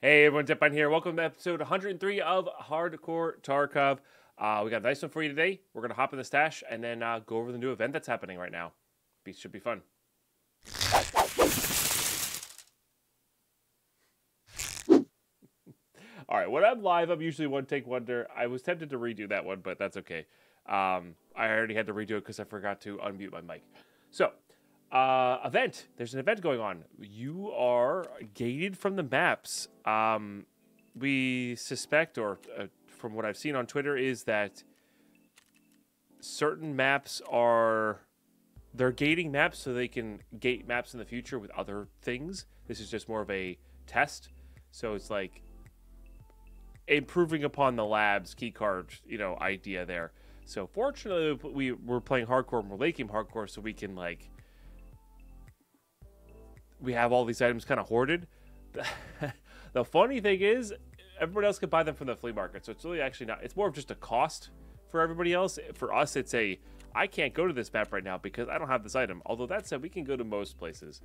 Hey everyone, Deadpine here. Welcome to episode 103 of Hardcore Tarkov. We got a nice one for you today. We're going to hop in the stash and then go over the new event that's happening right now. Should be fun. Alright, when I'm live, I'm usually one take wonder. I was tempted to redo that one, but that's okay. I already had to redo it because I forgot to unmute my mic. So, event. There's an event going on. You are gated from the maps. We suspect, or from what I've seen on Twitter, is that certain maps they're gating maps so they can gate maps in the future with other things. This is just more of a test. So it's like improving upon the lab's keycard, idea there. So fortunately, we're playing hardcore and we're late game hardcore, so we can we have all these items kind of hoarded. The funny thing is, everybody else can buy them from the flea market, so it's really actually not. It's more of just a cost for everybody else. For us, it's I can't go to this map right now because I don't have this item. Although that said, we can go to most places.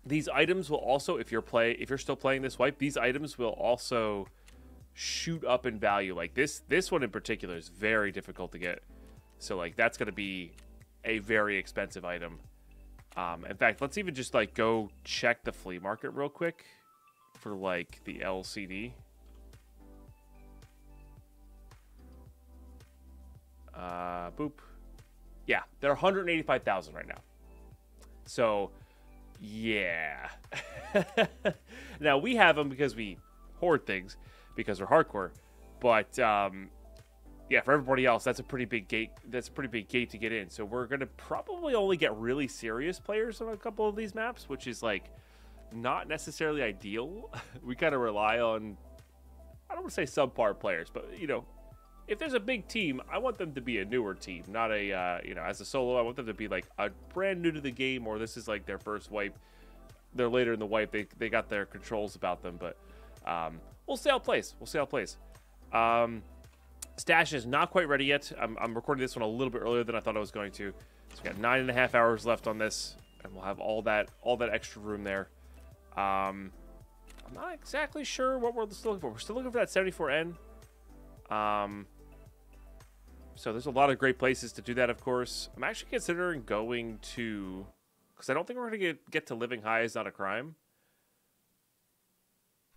These items will also, if you're still playing this wipe, these items will also shoot up in value. Like this one in particular is very difficult to get. So that's going to be a very expensive item. In fact, let's even just go check the flea market real quick for the LCD. Boop. Yeah, they're 185,000 right now. So, yeah. Now we have them because we hoard things because we're hardcore, but yeah, for everybody else, that's a pretty big gate. That's a pretty big gate to get in. So we're gonna probably only get really serious players on a couple of these maps, which is not necessarily ideal. We kind of rely on, I don't want to say subpar players, but if there's a big team, I want them to be a newer team, not a as a solo. I want them to be a brand new to the game, or this is their first wipe. They're later in the wipe. They got their controls about them, but we'll see how it plays. We'll see how it plays. Stash is not quite ready yet. I'm recording this one a little bit earlier than I thought I was going to. So we got 9.5 hours left on this, and we'll have all that extra room there. I'm not exactly sure what we're still looking for. We're still looking for that 74N. So there's a lot of great places to do that, of course. I'm actually considering going to, because I don't think we're going to get to living high is not a crime.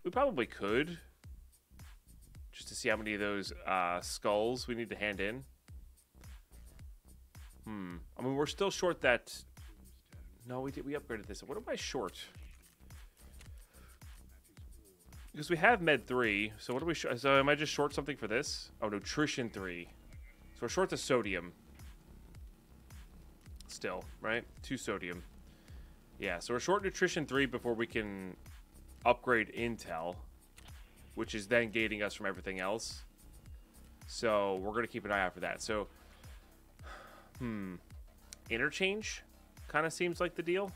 We probably could, just to see how many of those skulls we need to hand in. I mean, we're still short that. No, we upgraded this. What am I short? Because we have med 3. So what are we? So am I just short something for this? Oh, nutrition 3. So we're short the sodium. Still, right? 2 sodium. Yeah. So we're short nutrition 3 before we can upgrade intel, which is then gating us from everything else. So we're going to keep an eye out for that. So, interchange kind of seems like the deal.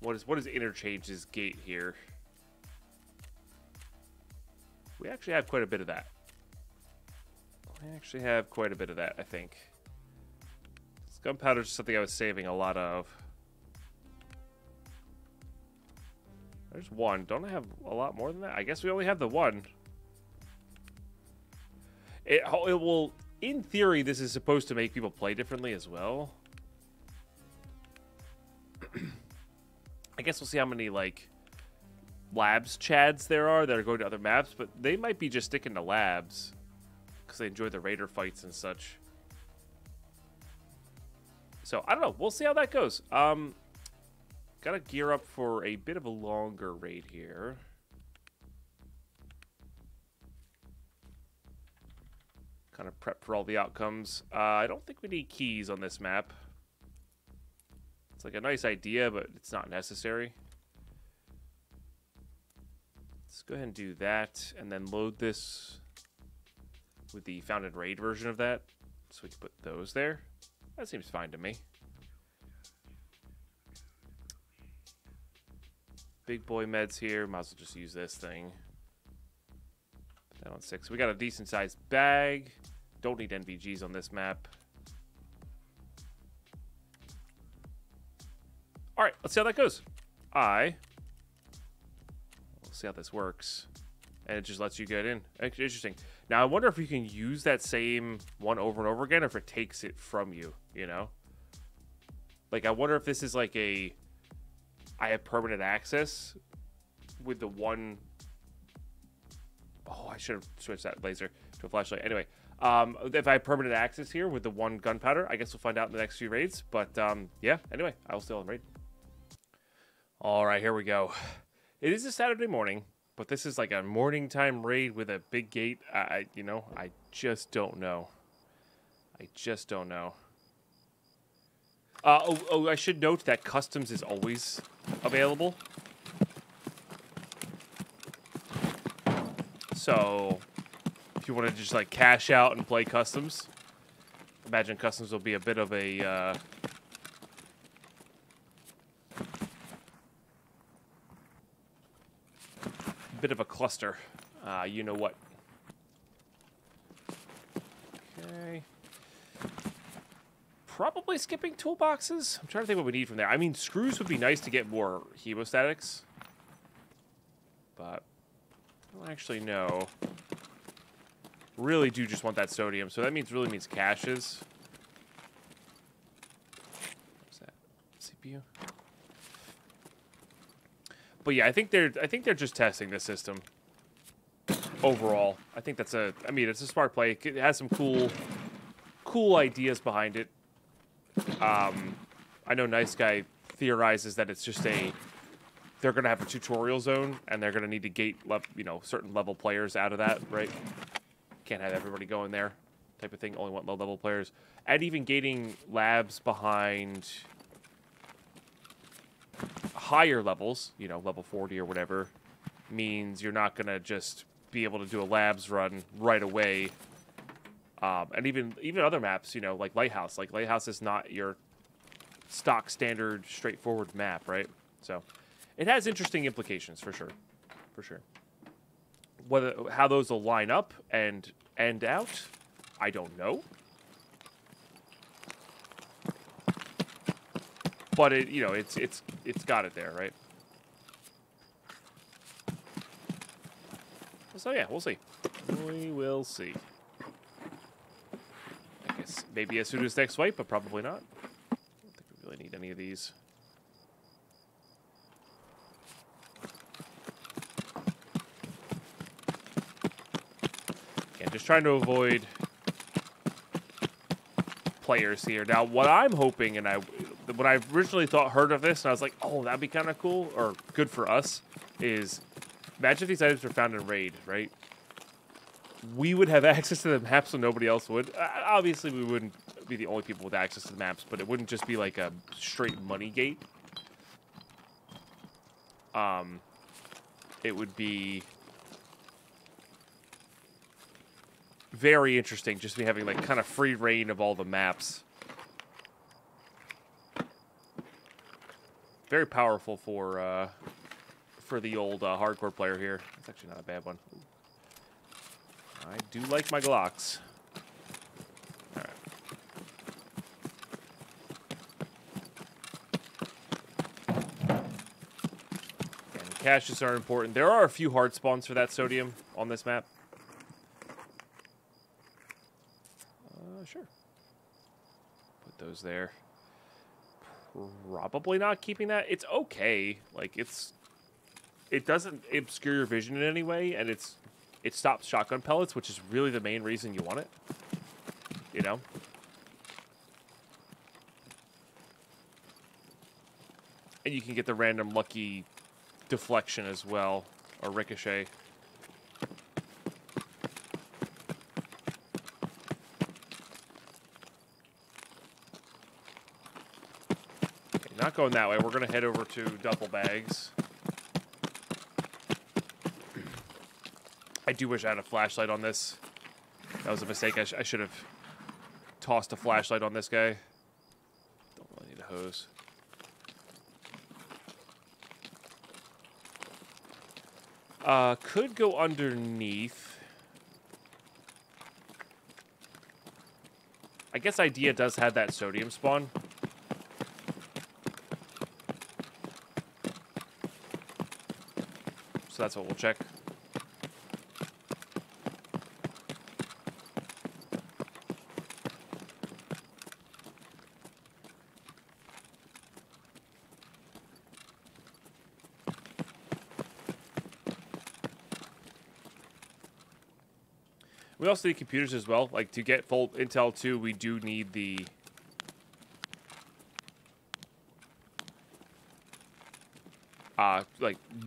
What is interchange's gate here? We actually have quite a bit of that. I think. Gunpowder is something I was saving a lot of. There's one. Don't I have a lot more than that? I guess we only have the one. It will, in theory, this is supposed to make people play differently as well. I guess we'll see how many, labs chads there are that are going to other maps, but they might be just sticking to labs because they enjoy the raider fights and such. So, I don't know. We'll see how that goes. Gotta gear up for a bit of a longer raid here. Kind of prep for all the outcomes. I don't think we need keys on this map. It's a nice idea, but it's not necessary. Let's go ahead and do that, and then load this with the found and raid version of that. So we can put those there. That seems fine to me. Big boy meds here. Might as well just use this thing. Put that on 6. We got a decent sized bag. Don't need NVGs on this map. All right, let's see how that goes. we'll see how this works. And it just lets you get in. Interesting. Now, I wonder if you can use that same one over and over again, or if it takes it from you, you know? Like, I wonder if this is like I have permanent access with the one... Oh, I should have switched that laser to a flashlight. Anyway, if I have permanent access here with the one gunpowder, I guess we'll find out in the next few raids. But, yeah, anyway, I will still in raid. All right, here we go. It is a Saturday morning. But this is like a morning time raid with a big gate. I just don't know. I just don't know. I should note that customs is always available. So, if you want to just like cash out and play customs, imagine customs will be a bit of a... bit of a cluster. You know what. Okay. Probably skipping toolboxes. I'm trying to think what we need from there. I mean, screws would be nice to get more hemostatics. But I don't actually know. Really do just want that sodium. So that really means caches. What's that? CPU? But yeah, I think they're just testing the system overall. I think that's it's a smart play. It has some cool ideas behind it. I know Nice Guy theorizes that it's just they're gonna have a tutorial zone and they're gonna need to gate certain level players out of that, right? Can't have everybody going there, type of thing. Only want low level players, and even gating labs behind higher levels, level 40 or whatever, means you're not going to just be able to do a labs run right away. And even other maps, like Lighthouse. Like, Lighthouse is not your stock, standard, straightforward map, right? So, it has interesting implications, for sure. For sure. How those will line up and end out, I don't know. But it's got it there, right? So yeah, we'll see. We will see. I guess maybe as soon as next wipe, but probably not. I don't think we really need any of these. Again, just trying to avoid players here. Now, what I'm hoping, and when I originally heard of this, and I was like, oh, that'd be kind of cool, or good for us, is imagine if these items were found in raid, right? We would have access to the maps so nobody else would. Obviously, we wouldn't be the only people with access to the maps, but it wouldn't just be like a straight money gate. It would be very interesting just to be having like kind of free reign of all the maps. Very powerful for the old hardcore player here. It's actually not a bad one. I do like my Glocks. All right. And caches are important. There are a few hard spawns for that sodium on this map. Sure. Put those there. Probably not keeping that. It's okay. Like, it doesn't obscure your vision in any way, and it stops shotgun pellets, which is really the main reason you want it. And you can get the random lucky deflection as well, or ricochet. Not going that way. We're going to head over to duffel bags. I do wish I had a flashlight on this. That was a mistake. I should have tossed a flashlight on this guy. Don't really need a hose. Could go underneath. I guess Idea does have that sodium spawn. So that's what we'll check. We also need computers as well. Like, to get full Intel 2, we do need the...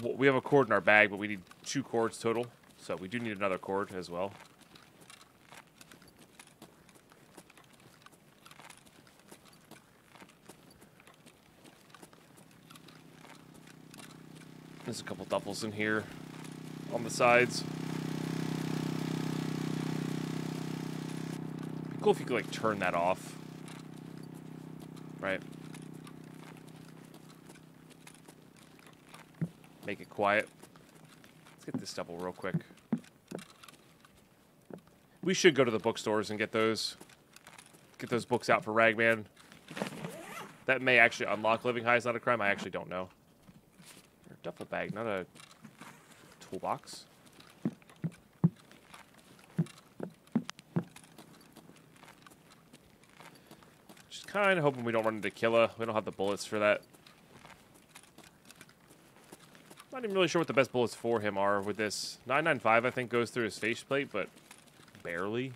we have a cord in our bag, but we need 2 cords total. So we do need another cord as well. There's a couple duffels in here on the sides. Cool if you could, like, turn that off. Right. Make it quiet. Let's get this double real quick. We should go to the bookstores and get those books out for Ragman. That may actually unlock Living High is Not a Crime. I actually don't know. A duffel bag, not a toolbox. Just kind of hoping we don't run into Killa. We don't have the bullets for that. Not even really sure what the best bullets for him are with this. 995, I think, goes through his faceplate, but barely.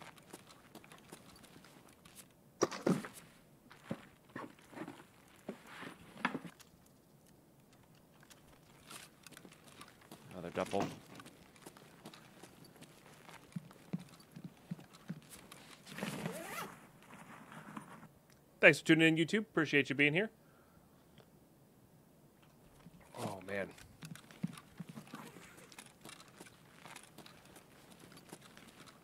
Another duffel. Thanks for tuning in, YouTube. Appreciate you being here. Oh, man.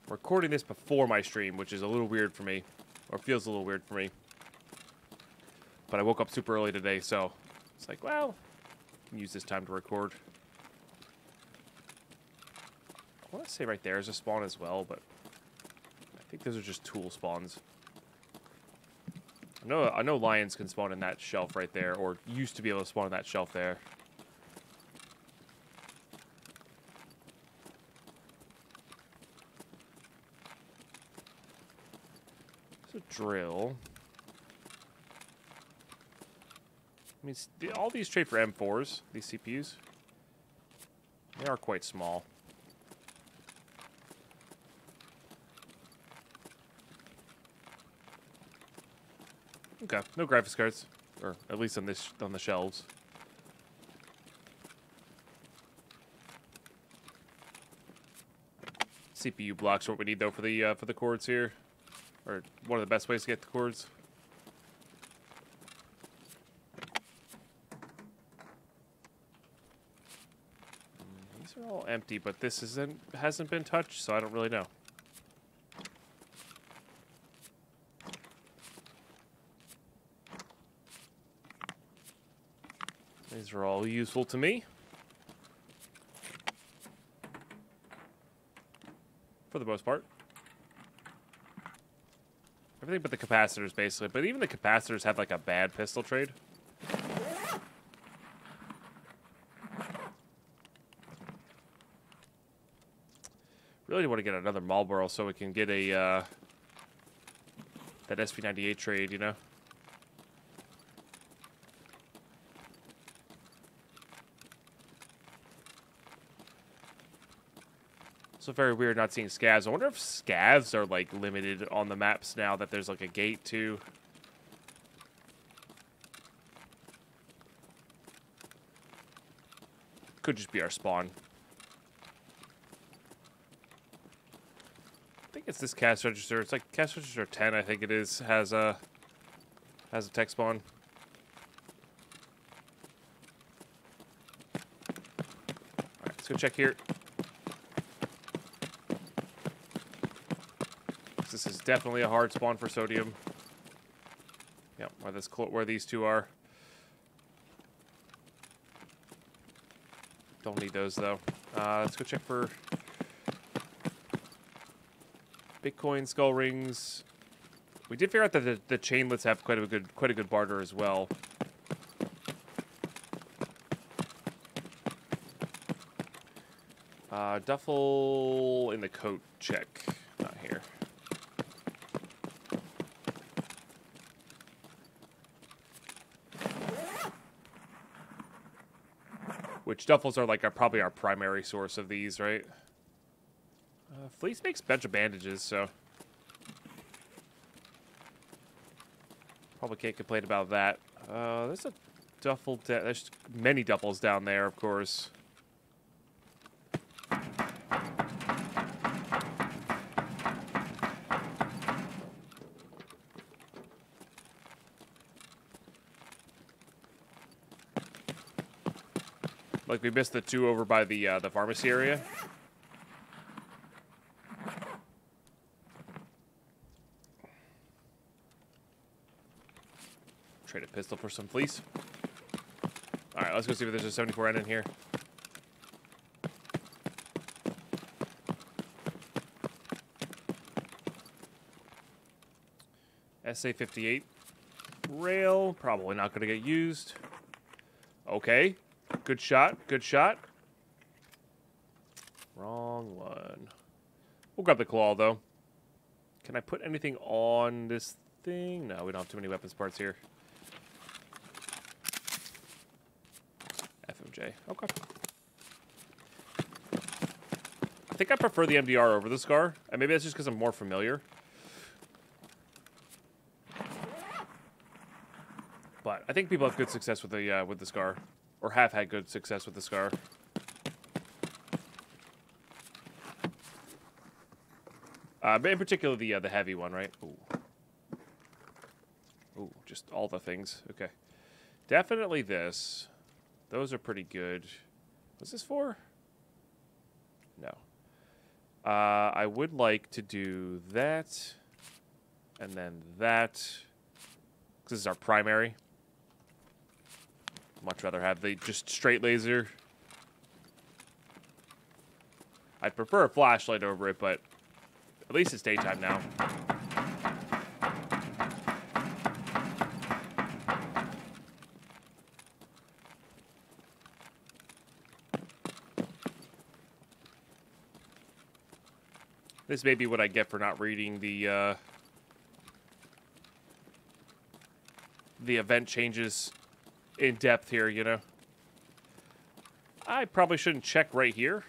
Recording this before my stream, which is a little weird for me, or feels a little weird for me. But I woke up super early today, so it's like, well, I can use this time to record. I want to say right there is a spawn as well, but I think those are just tool spawns. I know lions can spawn in that shelf right there, or used to be able to spawn in that shelf there. Drill. I mean, all these trade for M4s, these CPUs. They are quite small. Okay, no graphics cards, or at least on the shelves. CPU blocks are what we need though for the cords here. Or one of the best ways to get the cords. These are all empty, but this hasn't been touched, so I don't really know. These are all useful to me. For the most part. Everything but the capacitors, basically. But even the capacitors have, like, a bad pistol trade. Really want to get another Marlboro so we can get a, that SV98 trade, you know? Also very weird not seeing scavs. I wonder if scavs are, like, limited on the maps now that there's, like, a gate, too. Could just be our spawn. I think it's this cash register. It's like cash register 10, I think it is, has a tech spawn. Alright, let's go check here. This is definitely a hard spawn for sodium. Yep, where these two are. Don't need those though. Let's go check for Bitcoin skull rings. We did figure out that the chainlets have quite a good barter as well. Duffel in the coat, check. Not here. Which duffels are like probably our primary source of these, right? Fleece makes a bunch of bandages, so probably can't complain about that. There's a duffel. There's many duffels down there, of course. Like we missed the two over by the pharmacy area. Trade a pistol for some fleece. All right, let's go see if there's a 74N in here. SA-58 rail, probably not going to get used. Okay, good shot, good shot. Wrong one. We'll grab the claw, though. Can I put anything on this thing? No, we don't have too many weapons parts here. FMJ, okay. I think I prefer the MDR over the SCAR, and maybe that's just because I'm more familiar. But I think people have good success with the SCAR, or have had good success with the SCAR. But in particular, the heavy one, right? Ooh. Ooh, just all the things. Okay. Definitely this. Those are pretty good. What's this for? No. I would like to do that. And then that. This is our primary. Much rather have the just straight laser. I'd prefer a flashlight over it, but at least it's daytime now. This may be what I get for not reading the event changes in depth here, you know. I probably shouldn't check right here.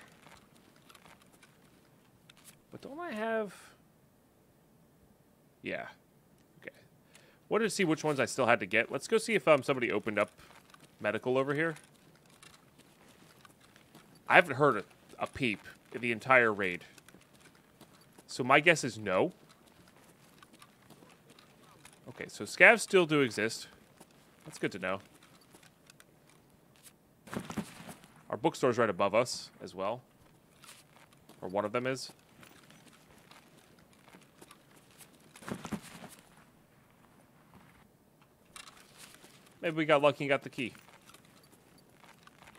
But don't I have... Yeah. Okay. Wanted to see which ones I still had to get. Let's go see if somebody opened up medical over here. I haven't heard a peep in the entire raid. So my guess is no. Okay, so scavs still do exist. That's good to know. Our bookstore's right above us as well. Or one of them is. Maybe we got lucky and got the key.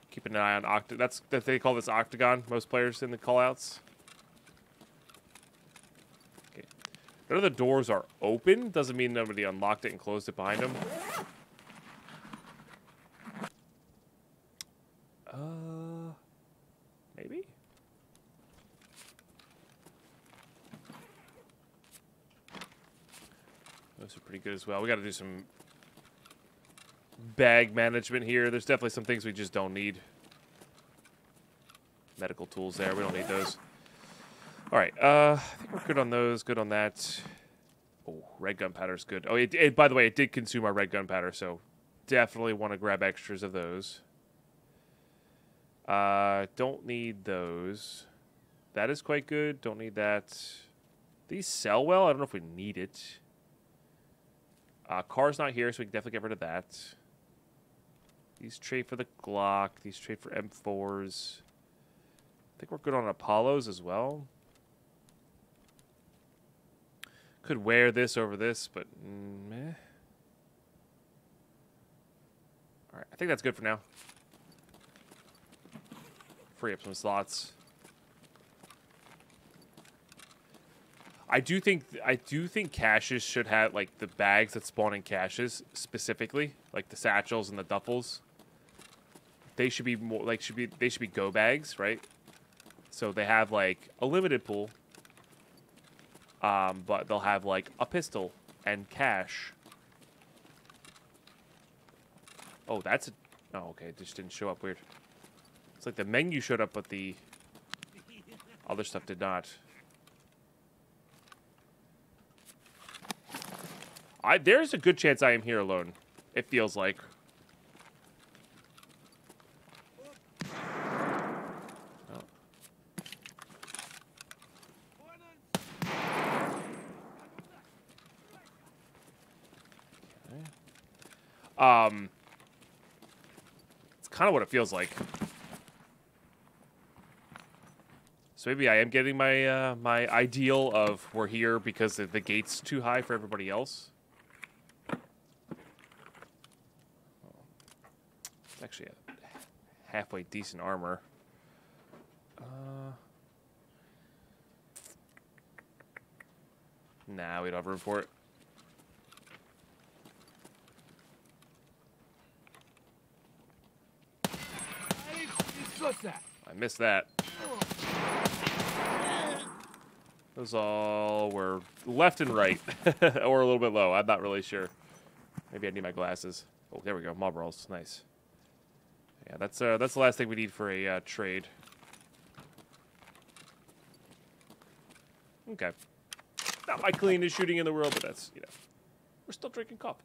Keep an eye on Octagon. That's that they call this Octagon, most players in the callouts. Okay. None of the doors are open. Doesn't mean nobody unlocked it and closed it behind them. Maybe? Those are pretty good as well. We got to do some bag management here. There's definitely some things we just don't need. Medical tools there. We don't need those. All right. I think we're good on those. Good on that. Oh, red gunpowder's good. Oh, by the way, it did consume our red gunpowder, so definitely want to grab extras of those. Don't need those. That is quite good. Don't need that. These sell well. I don't know if we need it. Car's not here, so we can definitely get rid of that. These trade for the Glock. These trade for M4s. I think we're good on Apollos as well. Could wear this over this, but meh. Alright, I think that's good for now. Free up some slots. I do think caches should have like the bags that spawn in caches specifically, like the satchels and the duffels. They should be more like they should be go bags, right? So they have like a limited pool, but they'll have like a pistol and cash. Oh, that's a... Oh, okay. It just didn't show up. Weird. It's like the menu showed up, but the other stuff did not. There's a good chance I am here alone. It feels like. Oh. Okay. It's kind of what it feels like. So maybe I am getting my my ideal of we're here because the gate's too high for everybody else. It's actually a halfway decent armor. Nah, we don't have room for it. I missed that. Those all were left and right. Or a little bit low. I'm not really sure. Maybe I need my glasses. Oh, there we go. Mob rolls. Nice. Yeah, that's the last thing we need for a trade. Okay. Not my cleanest shooting in the world, but that's, you know, we're still drinking coffee.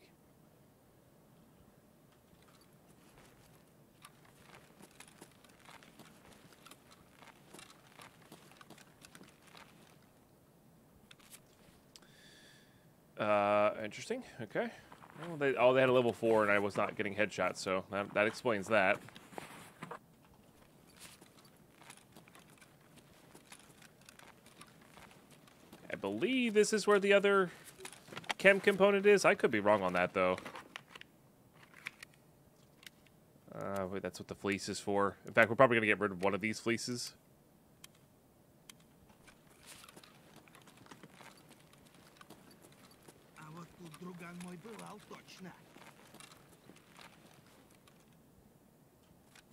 Interesting. Okay. Well, they had a level 4, and I was not getting headshots, so that explains that. I believe this is where the other chem component is. I could be wrong on that, though. Wait, that's what the fleece is for. In fact, we're probably going to get rid of one of these fleeces.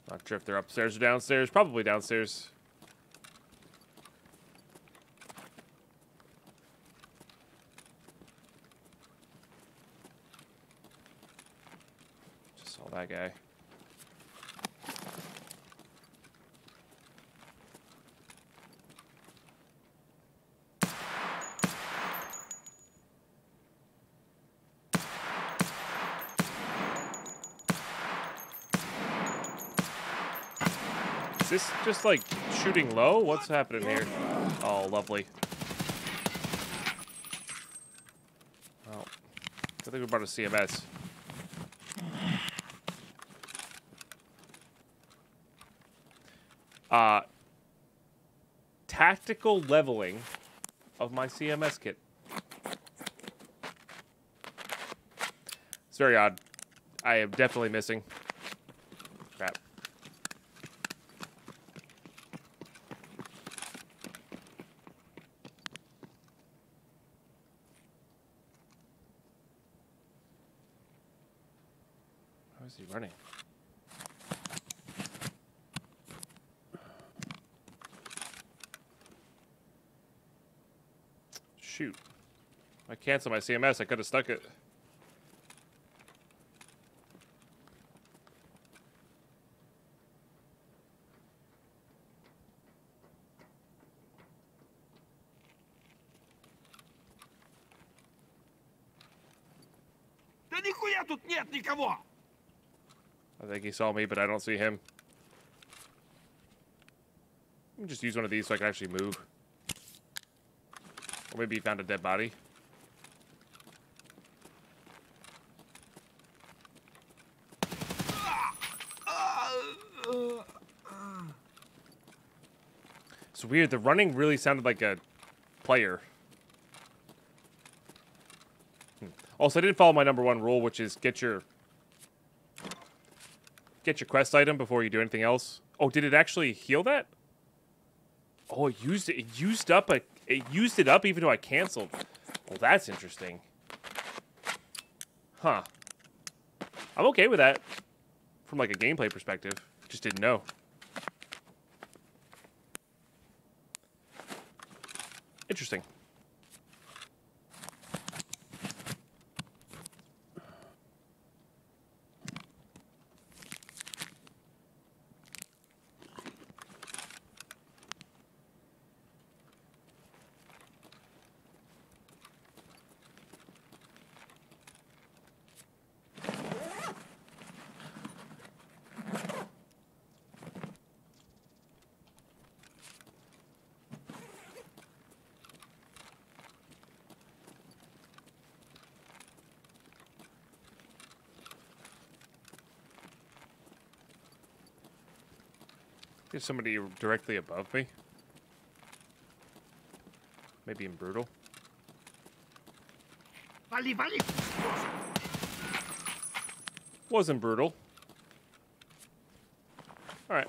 Not sure if they're upstairs or downstairs. Probably downstairs. Just saw that guy. Is this just like shooting low? What's happening here? Oh, lovely. Oh, I think we're about to CMS. Tactical leveling of my CMS kit. It's very odd. I am definitely missing. Crap. How is he running? Shoot. I canceled my CMS. I could have stuck it. Да нихуя тут нет никого! I think he saw me, but I don't see him. Let me just use one of these so I can actually move. Or maybe he found a dead body. It's weird. The running really sounded like a player. Also, I didn't follow my #1 rule, which is get your quest item before you do anything else. Oh, did it actually heal that? Oh, it used it. It used it up even though I canceled. Well, that's interesting. Huh. I'm okay with that from like a gameplay perspective. Just didn't know. Interesting. There's somebody directly above me. Maybe in brutal. Вали, вали! Wasn't brutal. Alright.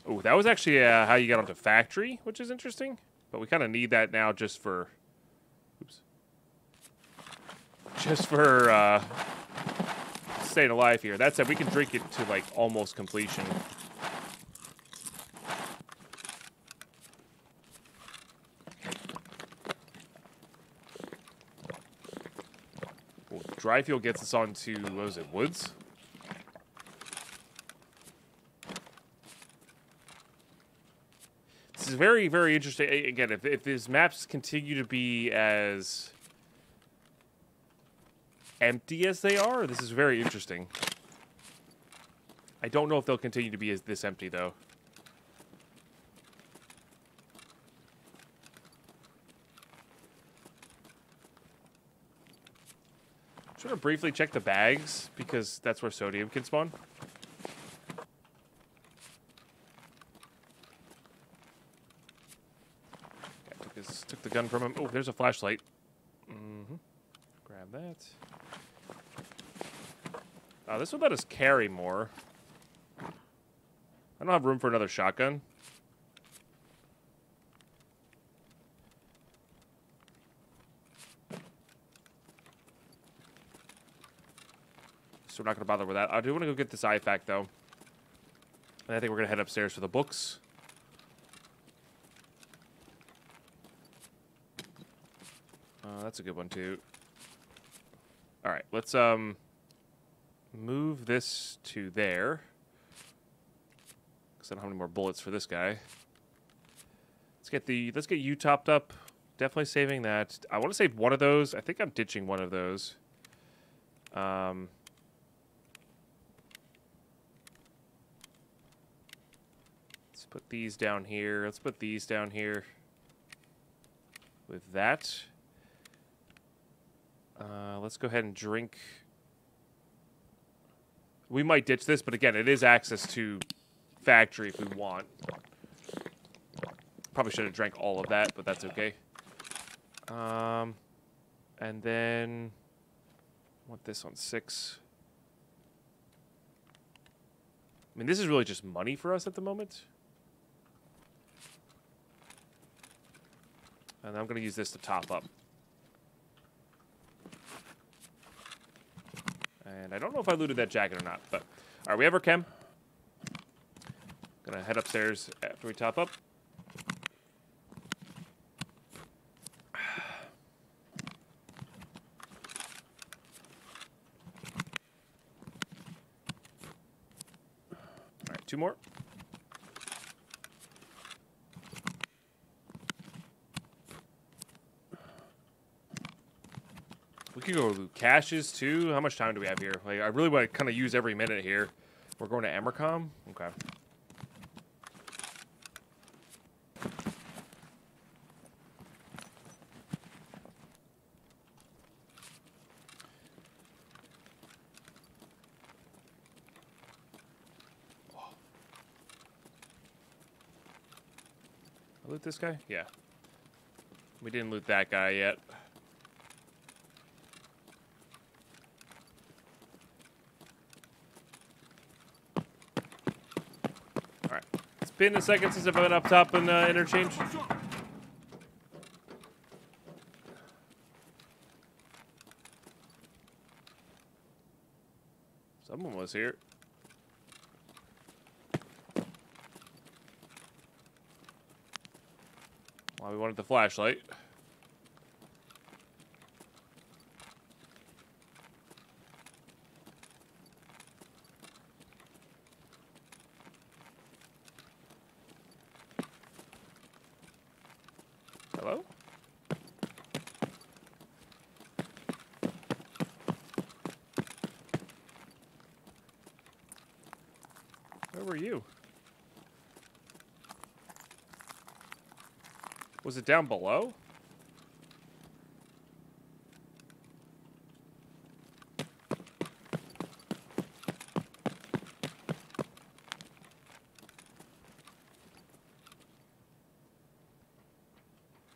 Oh, that was actually how you got onto factory, which is interesting. But we kind of need that now just for... Oops. Just for staying alive here. That said, we can drink it to, like, almost completion. Well, dry fuel gets us onto, what was it, woods? This is very, very interesting. Again, if these maps continue to be as empty as they are, this is very interesting. I don't know if they'll continue to be this empty, though. Should I briefly check the bags, because that's where sodium can spawn. Okay, took the gun from him. Oh, there's a flashlight. Grab that. This would let us carry more. I don't have room for another shotgun. So we're not going to bother with that. I do want to go get this IFAC, though. And I think we're going to head upstairs for the books. That's a good one, too. All right, let's move this to there. Because I don't have any more bullets for this guy. Let's get you topped up. Definitely saving that. I want to save one of those. I think I'm ditching one of those. Let's put these down here. Let's put these down here. With that. Let's go ahead and drink. We might ditch this, but again, it is access to factory if we want. Probably should have drank all of that, but that's okay. And then I want this on 6. I mean, this is really just money for us at the moment. And I'm going to use this to top up. And I don't know if I looted that jacket or not, but... Alright, we have our chem. Gonna head upstairs after we top up. Alright, 2 more. We could go loot caches, too. How much time do we have here? Like, I really want to kind of use every minute here. We're going to Emercom? Okay. Loot this guy? Yeah. We didn't loot that guy yet. Alright. It's been a second since I've been up top in interchange. Someone was here. Well, we wanted the flashlight. Hello? Where were you? Was it down below?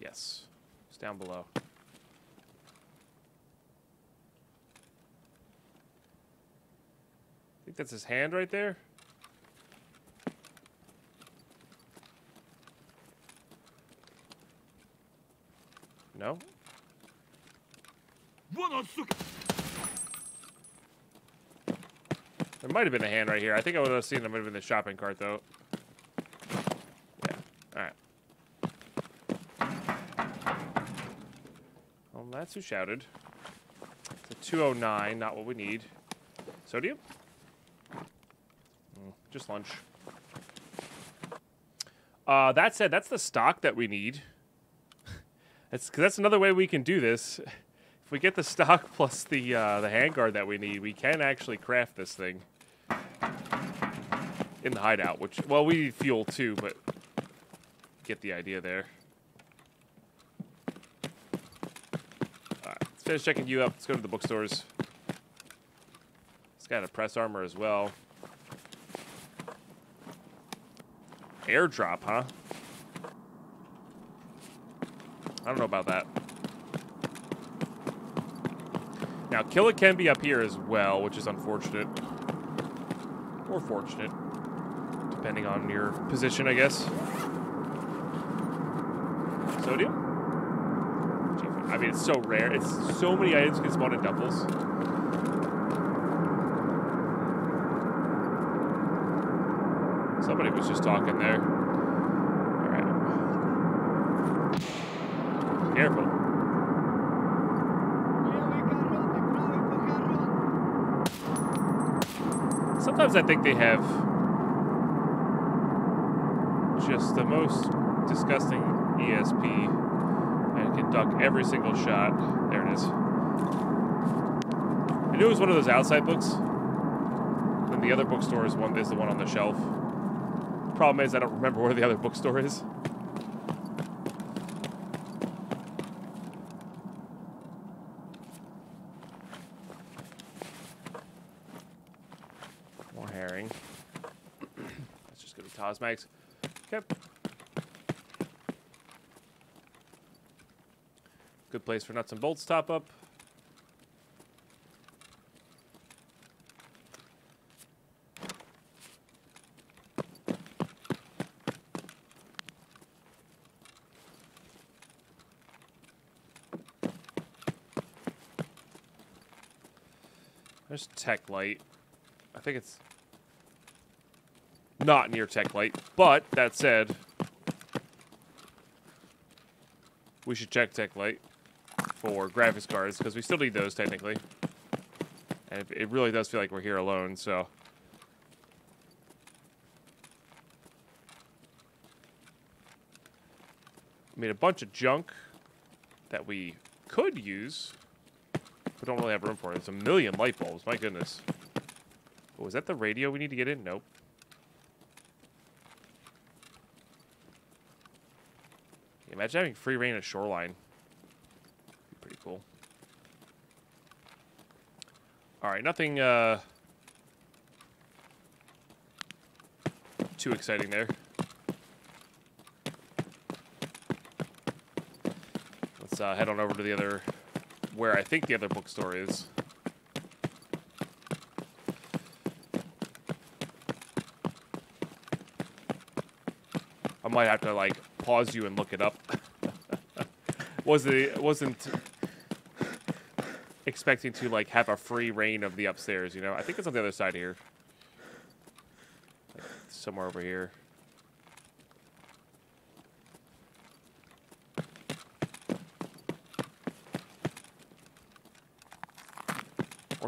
Yes. It's down below. I think that's his hand right there. No? Вон он, сука! There might have been a hand right here. I think I would have seen it. Might have been the shopping cart, though. Yeah. All right. Well, that's who shouted. It's a 209, not what we need. Sodium? Just lunch. That said, that's the stock that we need. That's another way we can do this. If we get the stock plus the handguard that we need, we can actually craft this thing in the hideout. Which, well, we need fuel too, but get the idea there. All right, let's finish checking you up. Let's go to the bookstores. It's got a press armor as well. Airdrop, huh? I don't know about that. Now, Killa can be up here as well, which is unfortunate. Or fortunate. Depending on your position, I guess. Sodium? I mean, it's so rare. It's so many items can spawn in doubles. Somebody was just talking there. Careful. Sometimes I think they have just the most disgusting ESP and can duck every single shot. There it is. I knew it was one of those outside books. And the other bookstore is the one on the shelf. The problem is I don't remember where the other bookstore is. Let's just go to Cosmax. Okay. Good place for nuts and bolts top up. There's Tech Light. I think it's not near Tech Light, but that said, we should check Tech Light for graphics cards because we still need those technically, and it really does feel like we're here alone. So, I mean, a bunch of junk that we could use, but don't really have room for it. There's a million light bulbs. My goodness. Oh, is that the radio we need to get in? Nope. Imagine having free reign of Shoreline. Pretty cool. Alright, nothing too exciting there. Let's head on over to the other, where I think the other bookstore is. I might have to, like, pause you and look it up. Wasn't expecting to, like, have a free reign of the upstairs, you know? I think it's on the other side here. Like, somewhere over here.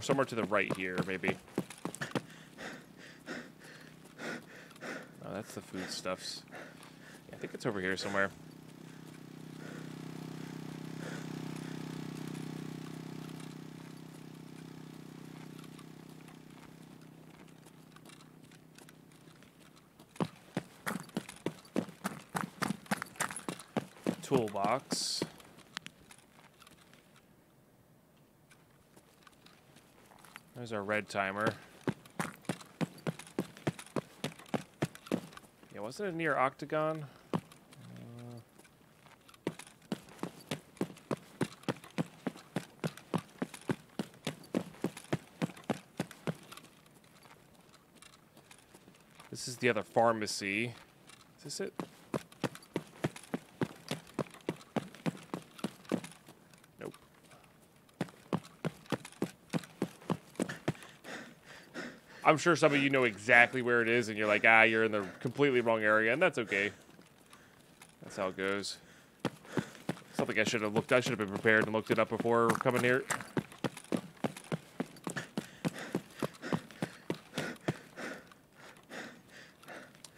somewhere to the right here, maybe. Oh, that's the foodstuffs. Yeah, I think it's over here somewhere. Toolbox. There's our red timer. Yeah, wasn't it near Octagon? This is the other pharmacy. Is this it? Nope. I'm sure some of you know exactly where it is, and you're like, you're in the completely wrong area, and that's okay. That's how it goes. Something I should have looked. I should have been prepared and looked it up before coming here.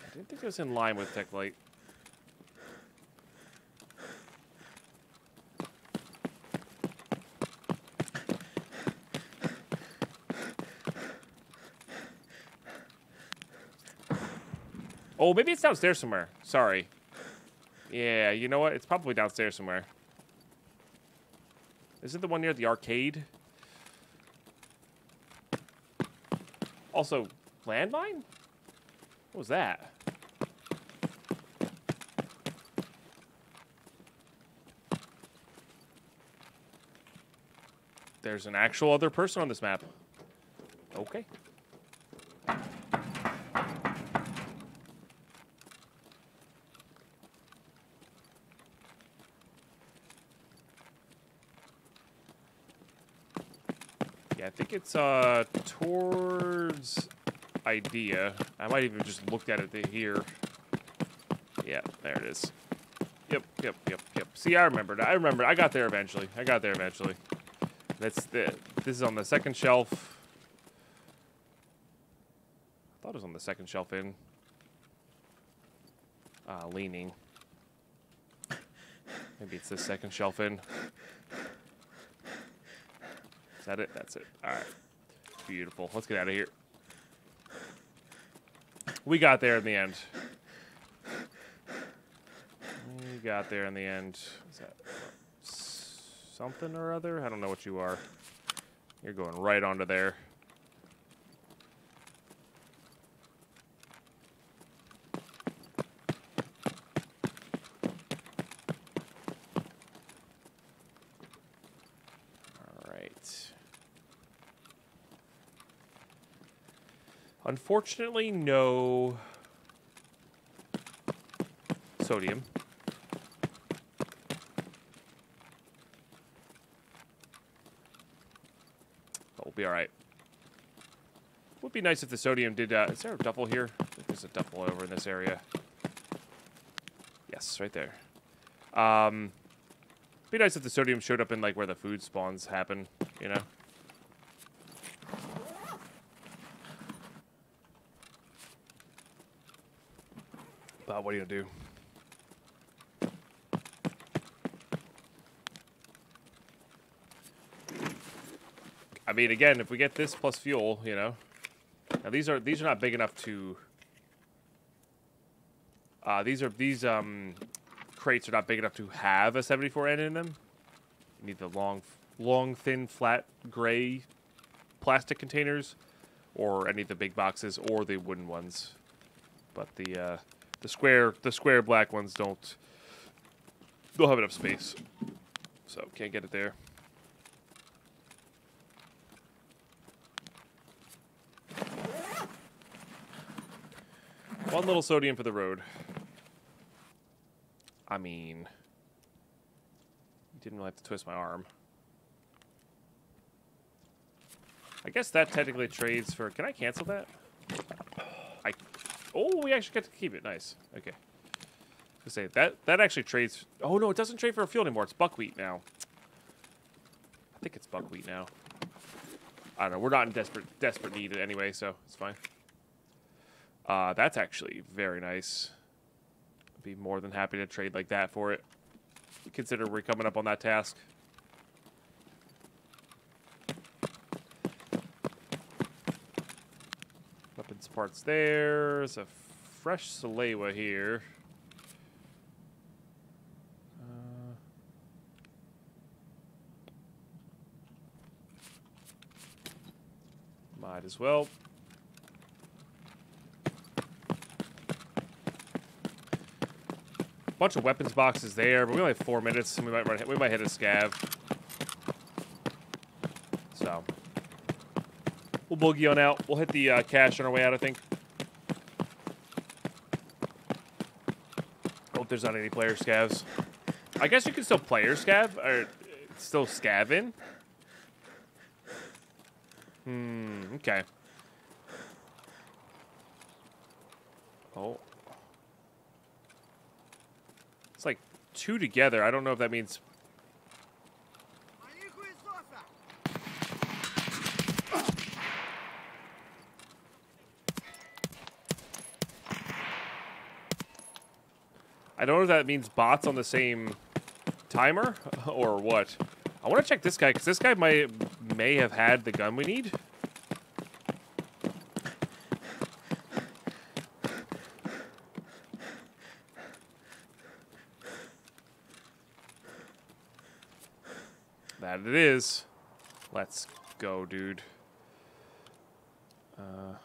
I didn't think it was in line with Tech Light. Oh, maybe it's downstairs somewhere. Sorry. Yeah, you know what? It's probably downstairs somewhere. Is it the one near the arcade? Also, landmine? What was that? There's an actual other person on this map. Okay. I think it's towards Idea. I might even just looked at it here. Yeah, there it is. Yep. See, I remembered. I got there eventually. This is on the second shelf. I thought it was on the second shelf in. Leaning. Maybe it's the second shelf in. Is that it? That's it. All right. Beautiful. Let's get out of here. We got there in the end. Is that something or other? I don't know what you are. You're going right onto there. Unfortunately, no sodium. But we'll be all right. Would be nice if the sodium did. Is there a duffel here? I think there's a duffel over in this area. Yes, right there. Be nice if the sodium showed up in like where the food spawns happen. You know. But what are you gonna do? I mean, again, if we get this plus fuel, you know. Now these are not big enough to. These crates are not big enough to have a 74N in them. You need the long, thin, flat, gray plastic containers, or any of the big boxes, or the wooden ones. But the square black ones don't have enough space, so can't get it there. One little sodium for the road. I mean, you didn't really have to twist my arm. I guess that technically trades for. Can I cancel that? Oh, we actually get to keep it. Nice. Okay. To say that actually trades. Oh no, it doesn't trade for fuel anymore. It's buckwheat now. I think it's buckwheat now. I don't know. We're not in desperate need anyway, so it's fine. That's actually very nice. I'd be more than happy to trade like that for it. Consider we're coming up on that task. Weapons parts there. There's a fresh Salewa here. Might as well. Bunch of weapons boxes there, but we only have 4 minutes, and we might hit a scav. So we'll boogie on out. We'll hit the cache on our way out, I think. Hope there's not any player scavs. I guess you can still player scav or still scav in. Okay. Oh. It's like 2 together. I don't know if that means... I don't know if that means bots on the same timer or what. I want to check this guy, because this guy may have had the gun we need. That it is. Let's go, dude. Alright,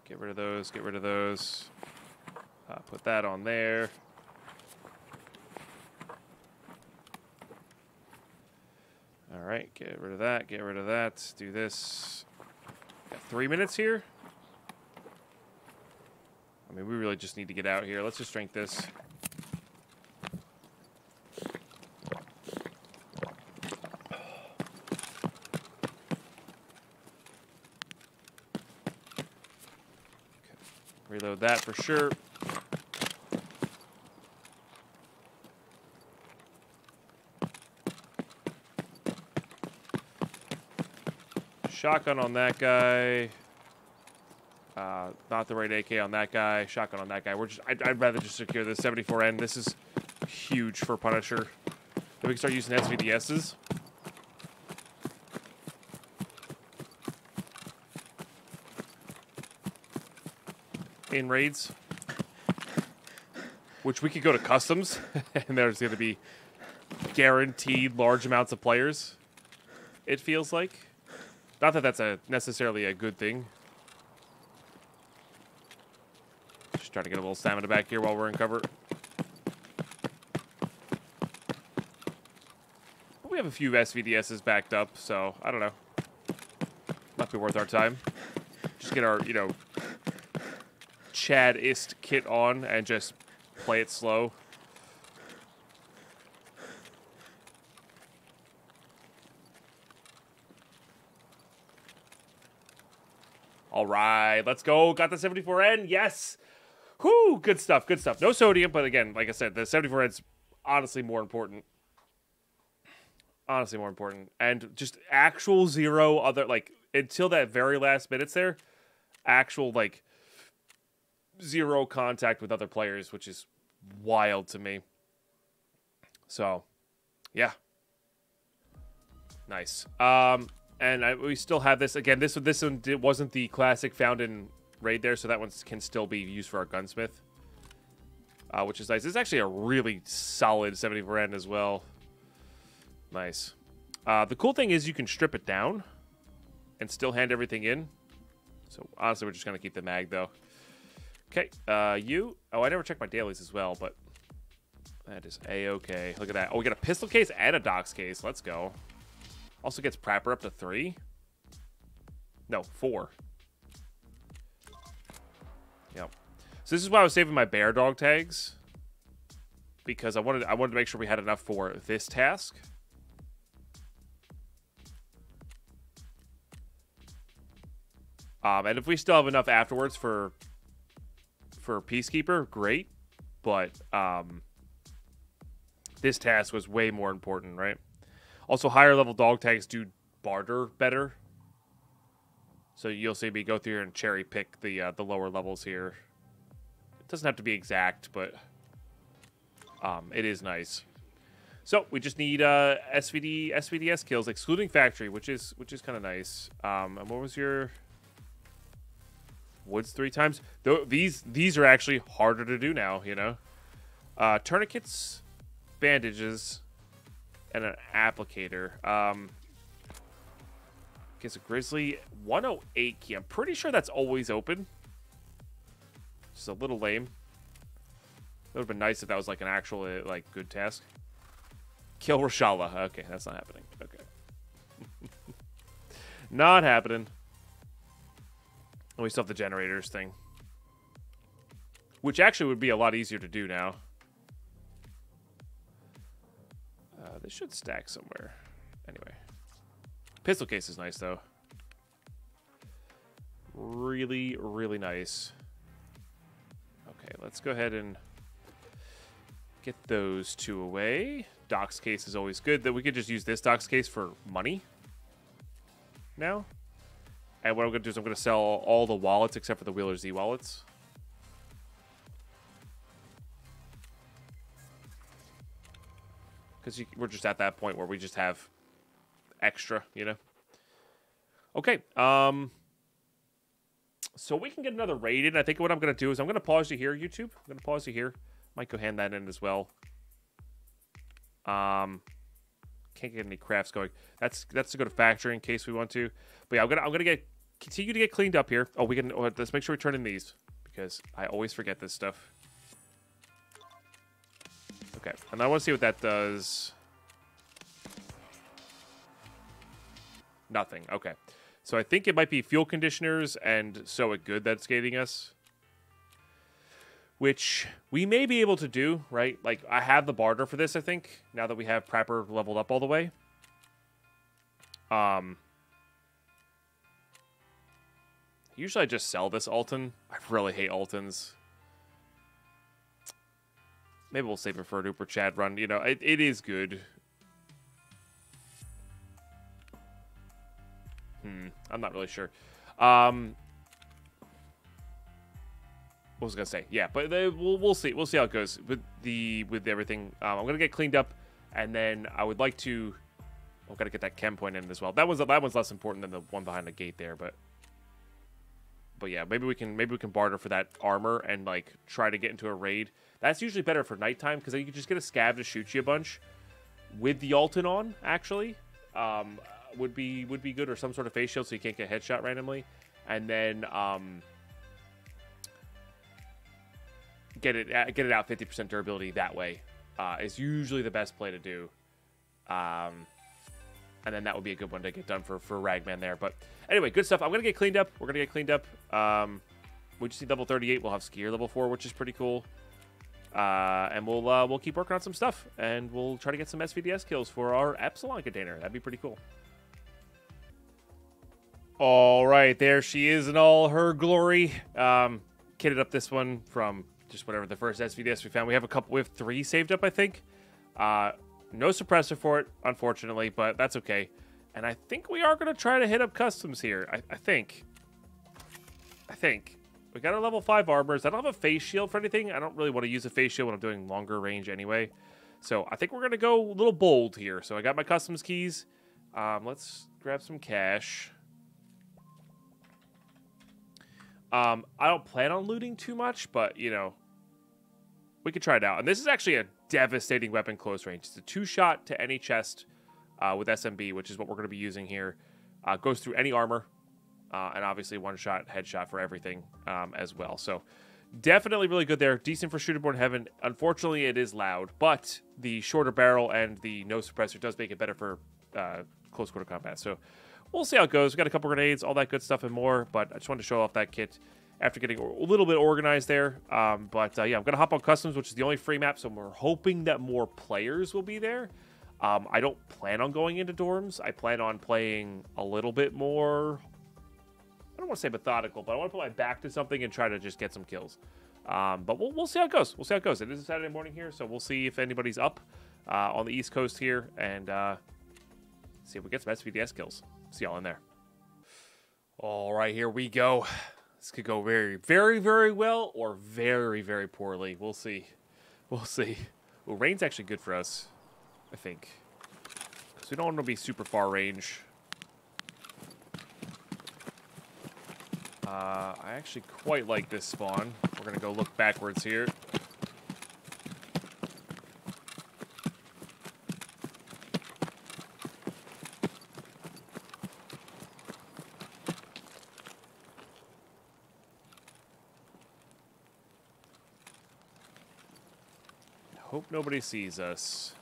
get rid of those, get rid of those. Put that on there. Alright, get rid of that, get rid of that. Do this. Got 3 minutes here. I mean, we really just need to get out here. Let's just drink this. Reload that for sure. Shotgun on that guy. Not the right AK on that guy. Shotgun on that guy. I'd rather just secure this 74N. This is huge for Punisher. Then we can start using SVDSs. In raids, which we could go to customs, and there's going to be guaranteed large amounts of players. It feels like, not that that's necessarily a good thing. Just trying to get a little stamina back here while we're in cover. But we have a few SVDSs backed up, so I don't know. Might be worth our time. Just get our, Chad-ist kit on and just play it slow. All right, let's go. Got the 74N. Yes. Whoo, good stuff. Good stuff. No sodium, but again, like I said, the 74N's honestly more important. Honestly more important. And just actual zero other, until that very last minutes there, actual, zero contact with other players, which is wild to me. So, yeah. Nice. And we still have this. Again, this one wasn't the classic found in raid there, so that one can still be used for our gunsmith. Which is nice. It's actually a really solid 74N as well. Nice. The cool thing is you can strip it down and still hand everything in. So, honestly, we're just going to keep the mag, though. Okay, you. Oh, I never checked my dailies as well, but that is A-okay. Look at that. Oh, we got a pistol case and a docs case. Let's go. Also gets Prapper up to 3. No, 4. Yep. So this is why I was saving my bear dog tags, because I wanted to make sure we had enough for this task. And if we still have enough afterwards for Peacekeeper, great. But this task was way more important, right? Also, higher level dog tags do barter better. So you'll see me go through here and cherry pick the lower levels here. It doesn't have to be exact, but it is nice. So we just need SVDS kills, excluding factory, which is kind of nice. And what was your woods 3 times? These are actually harder to do now, you know. Tourniquets, bandages, and an applicator. Gets a grizzly 108 key. I'm pretty sure that's always open. Just a little lame. It would have been nice if that was like an actual like good task. Kill Rashala. Okay, that's not happening. Okay. Not happening. And we still have the generators thing. Which actually would be a lot easier to do now. They should stack somewhere. Anyway. Pistol case is nice, though. Really, really nice. Okay, let's go ahead and get those 2 away. Docs case is always good. That we could just use this docs case for money now. And what I'm going to do is I'm going to sell all the wallets except for the Wheeler Z wallets. Because we're just at that point where we just have extra, you know. Okay. So we can get another raid in. I think what I'm going to do is I'm going to pause you here, YouTube. I'm going to pause you here. Might go hand that in as well. Can't get any crafts going. That's to go to factory in case we want to. But yeah, I'm gonna continue to get cleaned up here. Oh, let's make sure we turn in these because I always forget this stuff. Okay, and I want to see what that does. Nothing. Okay, so I think it might be fuel conditioners and so it good that's gating us. Which we may be able to do, right? Like, I have the barter for this, I think, now that we have Prepper leveled up all the way. Usually I just sell this Alton. I really hate Altons. Maybe we'll save it for a Uber Chad run. You know, it is good. I'm not really sure. What was I gonna say? Yeah, but we'll see. We'll see how it goes with everything. I'm gonna get cleaned up, and then I would like to. I've got to get that chem point in as well. That one's less important than the one behind the gate there, but yeah, maybe we can barter for that armor and like try to get into a raid. That's usually better for nighttime because then you can just get a scab to shoot you a bunch with the Alton on. Actually, would be good, or some sort of face shield so you can't get headshot randomly, and then get it out 50% durability that way is usually the best play to do. And then that would be a good one to get done for Ragman there. But anyway, good stuff. I'm going to get cleaned up. We're going to get cleaned up. We just need level 38. We'll have Skier level 4, which is pretty cool. And we'll keep working on some stuff. And we'll try to get some SVDS kills for our Epsilon container. That'd be pretty cool. All right, there she is in all her glory. Kitted up this one from just whatever the first SVDS we found. We have 3 saved up, I think. No suppressor for it, unfortunately, but that's okay. And I think we are going to try to hit up customs here. I think. We got our level 5 armors. I don't have a face shield for anything. I don't really want to use a face shield when I'm doing longer range anyway. So I think we're going to go a little bold here. So I got my customs keys. Let's grab some cash. I don't plan on looting too much, but, you know, we could try it out. And this is actually a devastating weapon close range. It's a 2-shot to any chest with SMB, which is what we're going to be using here. Goes through any armor, and obviously 1-shot headshot for everything as well. So definitely really good there. Decent for Shooterborn Heaven. Unfortunately, it is loud, but the shorter barrel and the no suppressor does make it better for close quarter combat. So we'll see how it goes. We got a couple grenades, all that good stuff and more, but I just wanted to show off that kit after getting a little bit organized there. Yeah, I'm going to hop on Customs, which is the only free map, so we're hoping that more players will be there. I don't plan on going into dorms. I plan on playing a little bit more, I don't want to say methodical, but I want to put my back to something and try to just get some kills. But we'll see how it goes. We'll see how it goes. It is a Saturday morning here, so we'll see if anybody's up on the East Coast here, and See if we get some SVDS kills. See y'all in there. All right, here we go. This could go very, very, very well or very, very poorly. We'll see. We'll see. Well, rain's actually good for us, I think. Because we don't want to be super far range. I actually quite like this spawn. We're going to go look backwards here. Hope nobody sees us.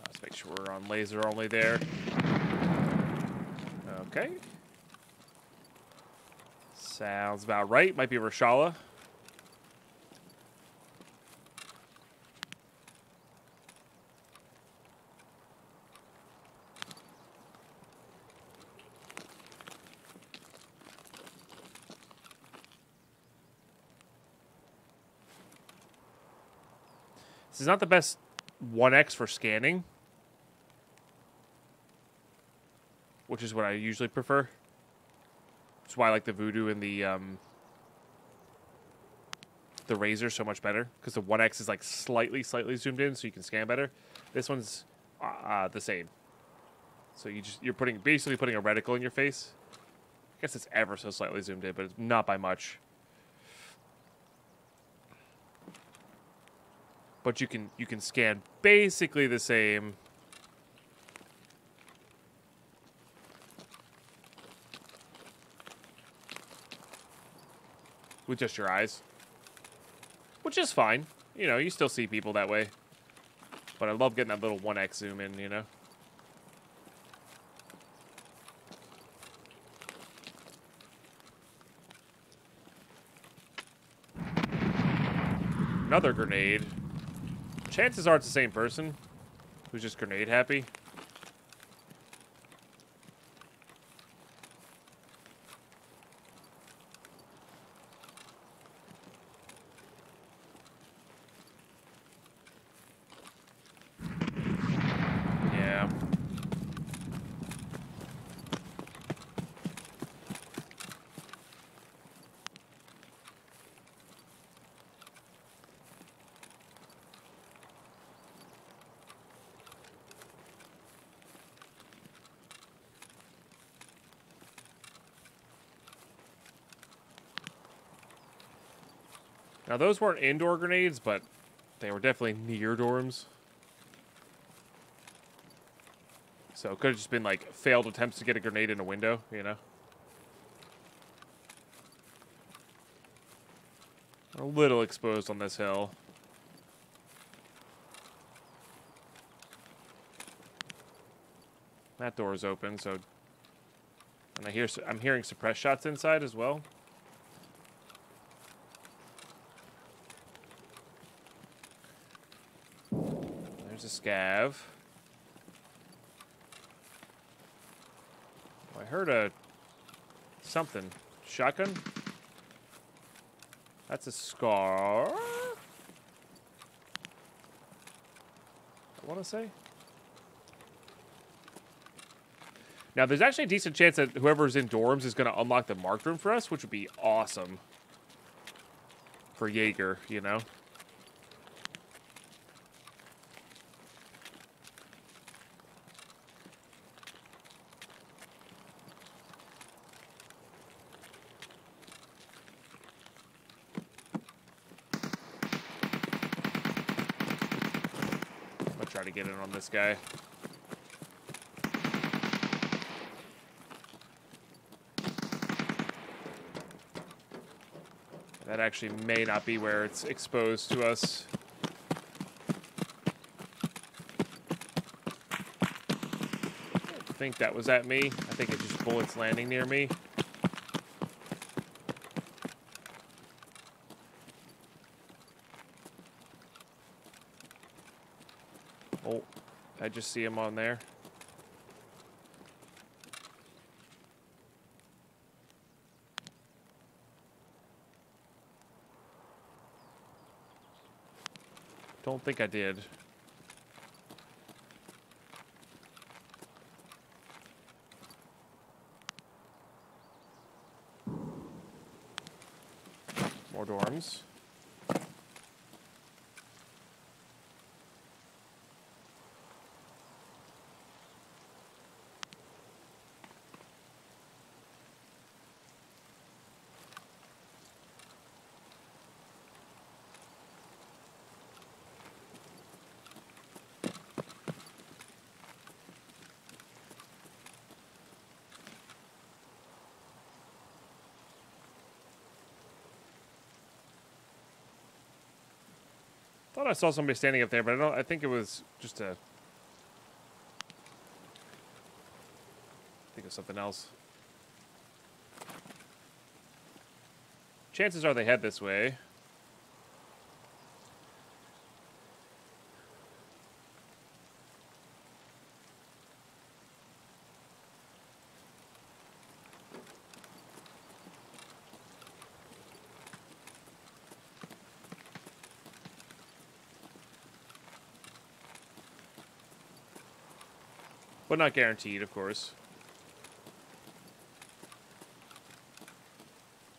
Let's make sure we're on laser only there. Okay. Sounds about right. Might be Rashala. This is not the best 1x for scanning, which is what I usually prefer. That's why I like the Voodoo and the Razor so much better, because the 1x is like slightly zoomed in, so you can scan better. This one's the same. So you're basically putting a reticle in your face. I guess it's ever so slightly zoomed in, but it's not by much. But you can scan basically the same. With just your eyes. Which is fine. You know, you still see people that way. But I love getting that little 1x zoom in, you know? Another grenade. Chances are it's the same person who's just grenade happy. Yeah. Now, those weren't indoor grenades, but they were definitely near dorms. So it could have just been, like, failed attempts to get a grenade in a window, you know? A little exposed on this hill. That door is open, so... And I'm hearing suppressed shots inside as well. There's a scav. Oh, I heard a... something. Shotgun? That's a scar. I want to say. Now, there's actually a decent chance that whoever's in dorms is going to unlock the marked room for us, which would be awesome. For Jaeger, you know? I'll try to get in on this guy. That actually may not be where it's exposed to us. I think that was at me. I think it's just bullets landing near me. Oh, I just see him on there. Don't think I did. More dorms. Thought I saw somebody standing up there, but I think it was just a... I think it's something else. Chances are they head this way. But not guaranteed, of course.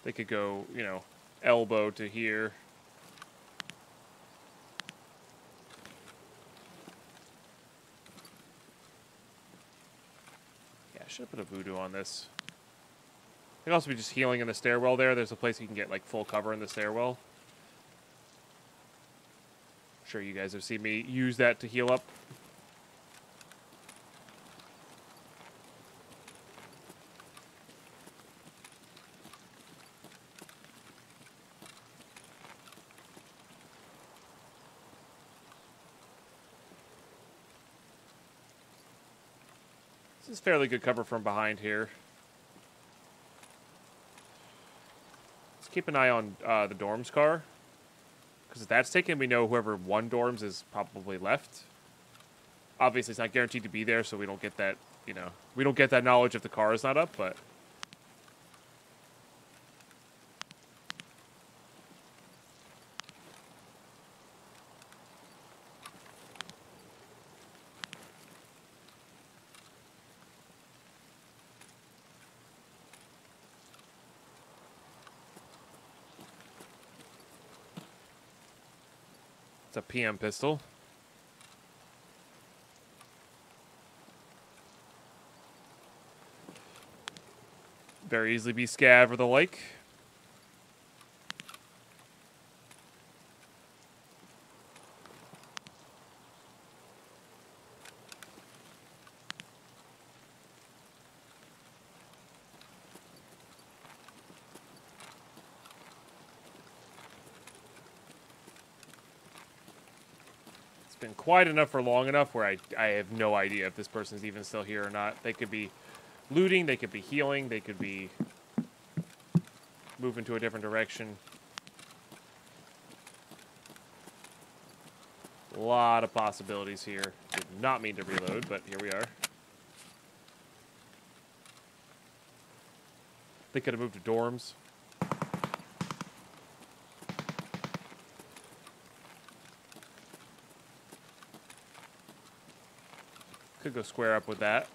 They could go, you know, elbow to here. Yeah, I should have put a voodoo on this. I could also be just healing in the stairwell there. There's a place you can get, like, full cover in the stairwell. I'm sure you guys have seen me use that to heal up. This is fairly good cover from behind here. Let's keep an eye on the dorms car. Because if that's taken, we know whoever won dorms is probably left. Obviously, it's not guaranteed to be there, so we don't get that, you know, we don't get that knowledge if the car is not up, but... It's a PM pistol. Very easily be scav or the like. Been quiet enough for long enough where I have no idea if this person's even still here or not. They could be looting, they could be healing, they could be moving to a different direction. A lot of possibilities here. Did not mean to reload, but here we are. They could have moved to dorms. Could go square up with that.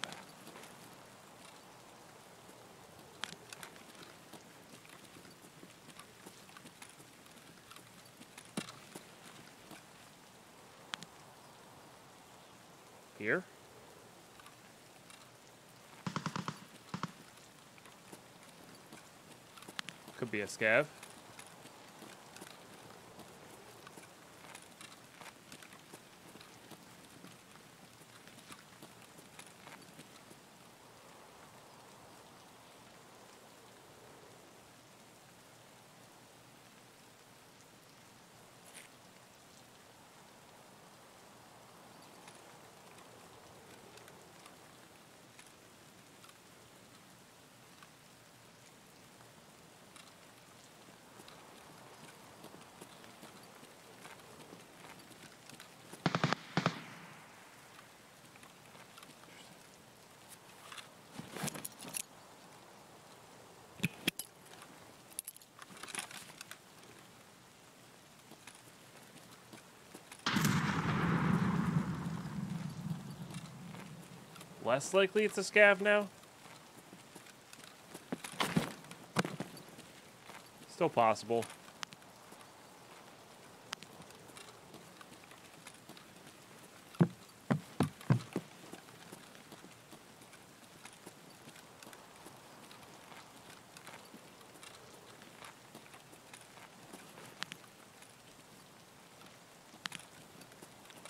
Here. Could be a scav. less likely it's a scav now. Still possible.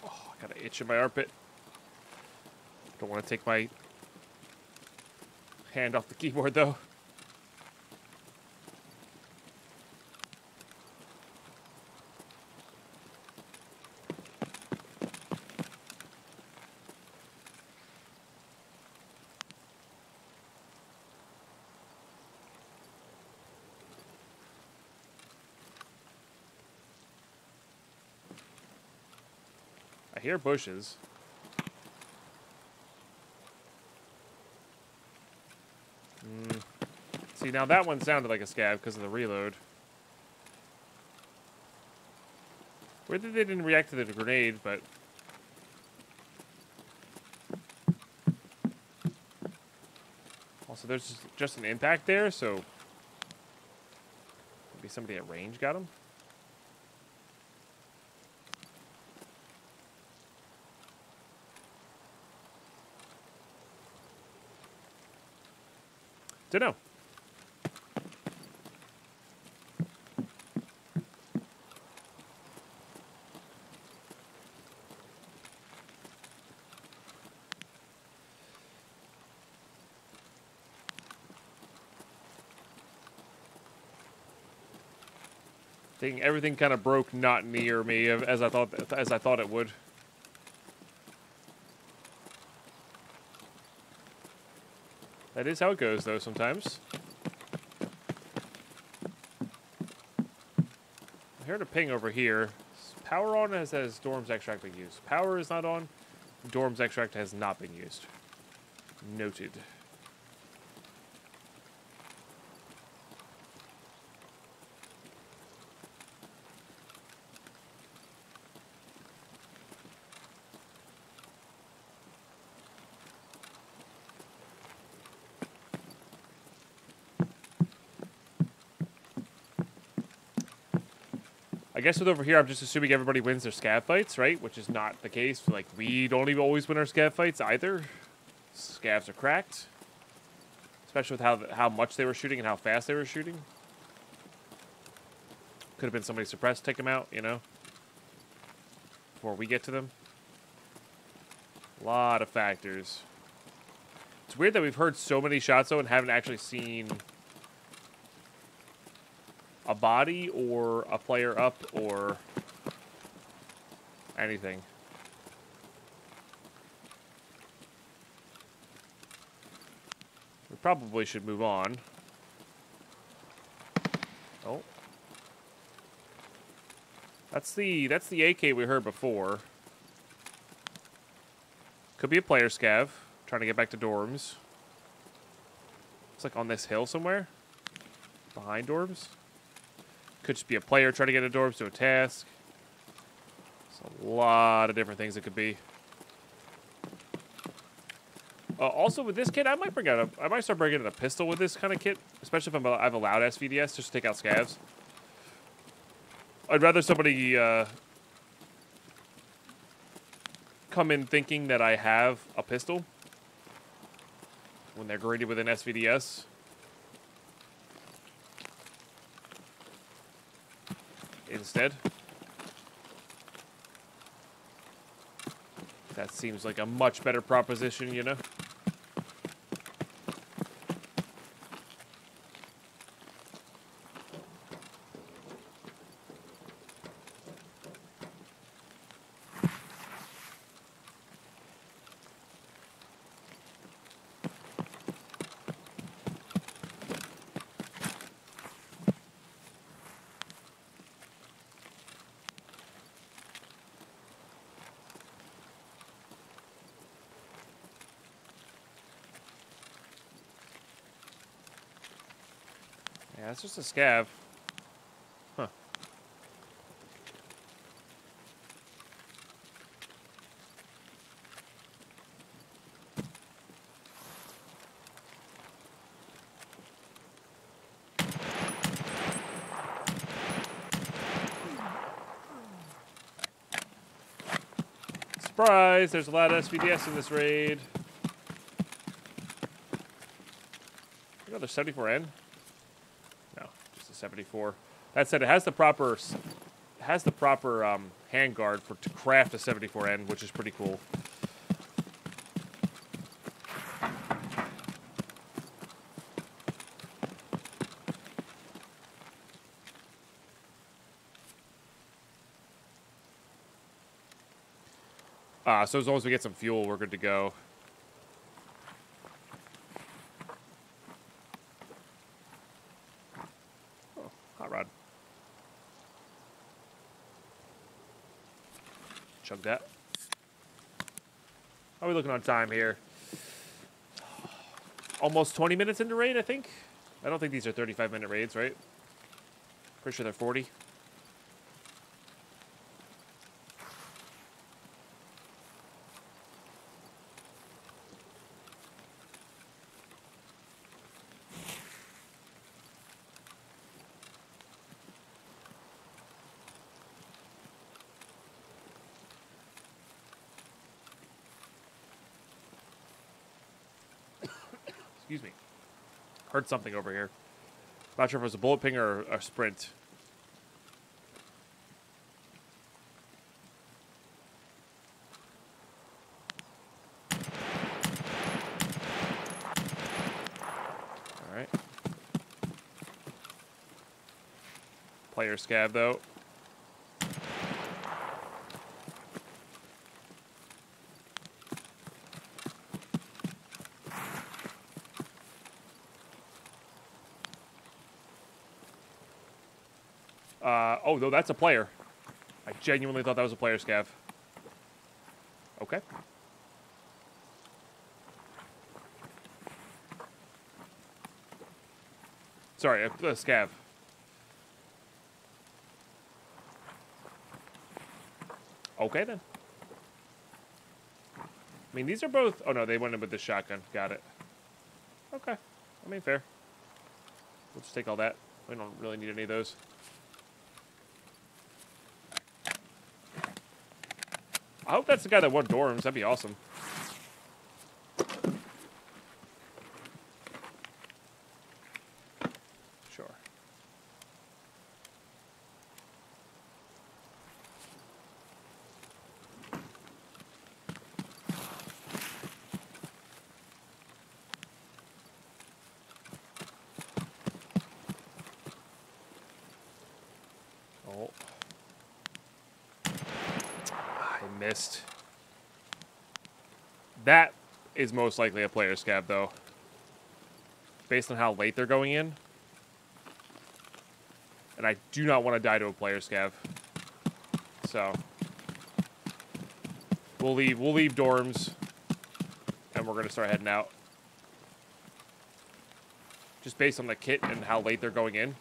Oh, I got an itch in my armpit. Don't want to take my hand off the keyboard though. I hear bushes. See, now that one sounded like a scav because of the reload. Weird that they didn't react to the grenade, but... Also, there's just an impact there, so... Maybe somebody at range got him? Dunno. Everything kind of broke not near me as I thought it would. That is how it goes, though, sometimes. I heard a ping over here. Is power on as Dorm's extract being used? Power is not on. Dorm's extract has not been used. Noted. I guess with over here, I'm just assuming everybody wins their scav fights, right? Which is not the case. Like, we don't even always win our scav fights either. Scavs are cracked. Especially with how much they were shooting and how fast they were shooting. Could have been somebody suppressed, take them out, you know? Before we get to them. A lot of factors. It's weird that we've heard so many shots, though, and haven't actually seen... a body or a player up or anything. We probably should move on. Oh. That's the AK we heard before. Could be a player scav trying to get back to dorms. It's like on this hill somewhere. Behind dorms. Could just be a player trying to get a dorms to a task. There's a lot of different things it could be. Also, with this kit, I might start bringing in a pistol with this kind of kit, especially if I've allowed SVDS just to take out scavs. I'd rather somebody come in thinking that I have a pistol when they're graded with an SVDS. Instead. That seems like a much better proposition, you know? Yeah, it's just a scav. Huh. Surprise! There's a lot of SVDS in this raid. Another 74N? No, just a 74. That said, it has the proper handguard to craft a 74N, which is pretty cool. So as long as we get some fuel, we're good to go. Oh, hot rod. Chug that. How are we looking on time here? Almost 20 minutes into raid, I think. I don't think these are 35-minute raids, right? Pretty sure they're 40. Excuse me. Heard something over here. Not sure if it was a bullet ping or a sprint. Alright. Player scav, though. Oh, no, that's a player. I genuinely thought that was a player scav. Okay. Sorry, a scav. Okay, then. I mean, these are both... Oh, no, they went in with the shotgun. Got it. Okay. I mean, fair. We'll just take all that. We don't really need any of those. I hope that's the guy that won dorms. That'd be awesome. Sure. Oh. Missed. That is most likely a player scav, though. Based on how late they're going in. And I do not want to die to a player scav. So we'll leave dorms and we're gonna start heading out. Just based on the kit and how late they're going in.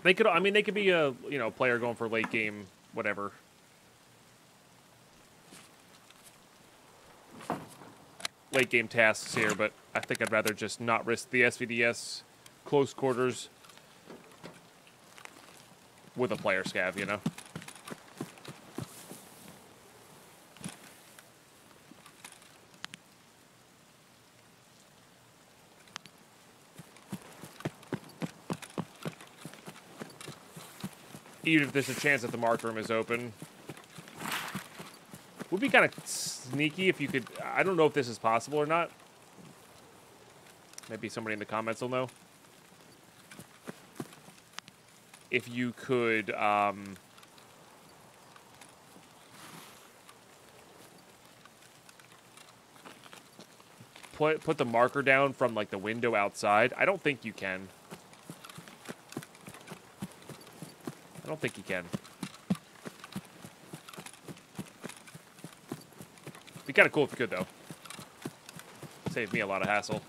They could be a, you know, player going for late game, whatever. Late game tasks here, but I think I'd rather just not risk the SVDS close quarters with a player scav, you know? Even if there's a chance that the mark room is open. Would be kind of sneaky if you could... I don't know if this is possible or not. Maybe somebody in the comments will know. If you could... put the marker down from, like, the window outside. I don't think you can. I don't think you can. Be kind of cool if you could, though. Save me a lot of hassle.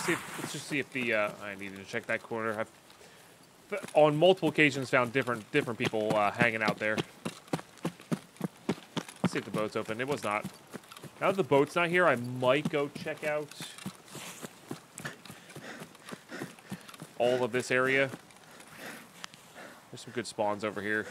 Let's just see if the I needed to check that corner. I've on multiple occasions found different people hanging out there. Let's see if the boat's open. It was not. Now that the boat's not here, I might go check out all of this area. There's some good spawns over here.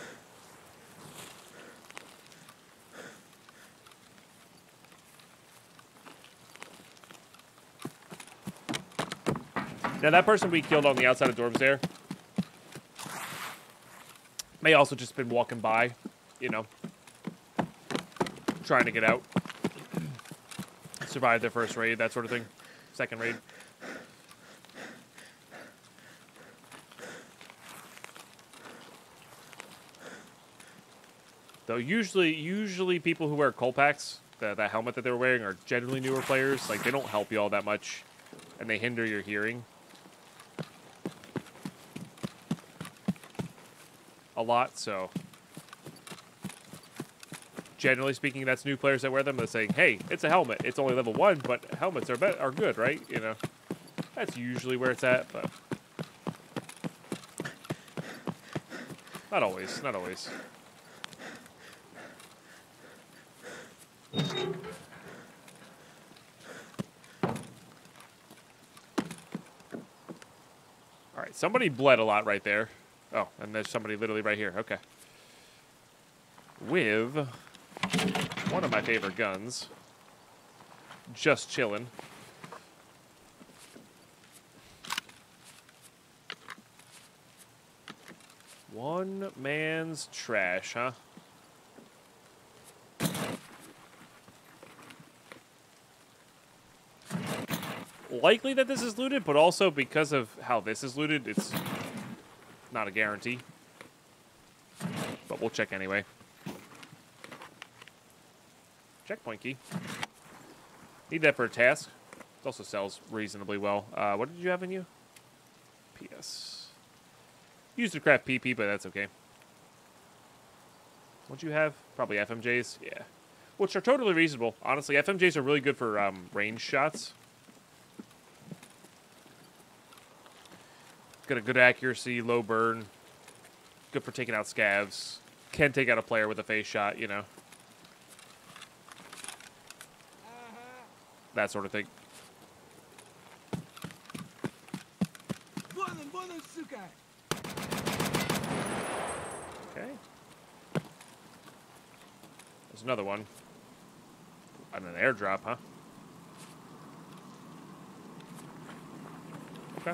Now, that person we killed on the outside of dorms there may also just been walking by, you know, trying to get out. Survive their first raid, that sort of thing. Second raid. Though usually people who wear coal packs, that helmet that they're wearing, are generally newer players. Like, they don't help you all that much, and they hinder your hearing a lot, so generally speaking, that's new players that wear them. They're saying, hey, it's a helmet. It's only level 1, but helmets are good, right? You know, that's usually where it's at, but not always. Not always. All right, somebody bled a lot right there. Oh, and there's somebody literally right here. Okay. With one of my favorite guns. Just chilling. One man's trash, huh? Likely that this is looted, but also because of how this is looted, it's not a guarantee. But we'll check anyway. Checkpoint key. Need that for a task. It also sells reasonably well. What did you have in you? PS. Used to craft PP, but that's okay. What'd you have? Probably FMJs? Yeah. Which are totally reasonable. Honestly, FMJs are really good for range shots. Got a good accuracy, low burn. Good for taking out scavs. Can take out a player with a face shot, you know. That sort of thing. Okay. There's another one. And an airdrop, huh? Okay.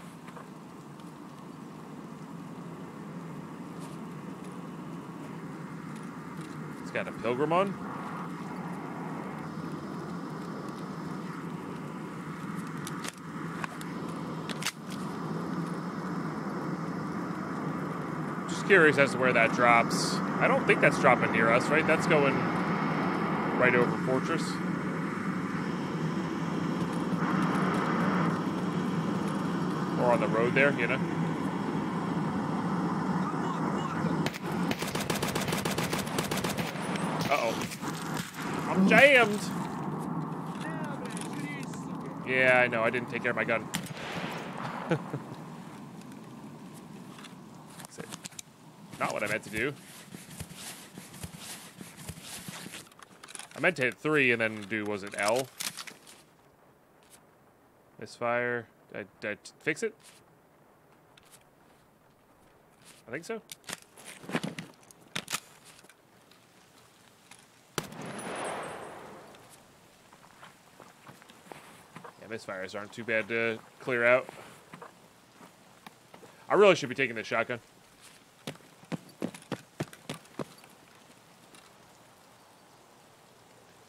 It's got a pilgrim on. Curious as to where that drops. I don't think that's dropping near us, right? That's going right over Fortress. Or on the road there, you know? Uh-oh. I'm jammed! Yeah, I know. I didn't take care of my gun. Not what I meant to do. I meant to hit 3 and then do, was it L? Misfire. Did I fix it? I think so. Yeah, misfires aren't too bad to clear out. I really should be taking the shotgun.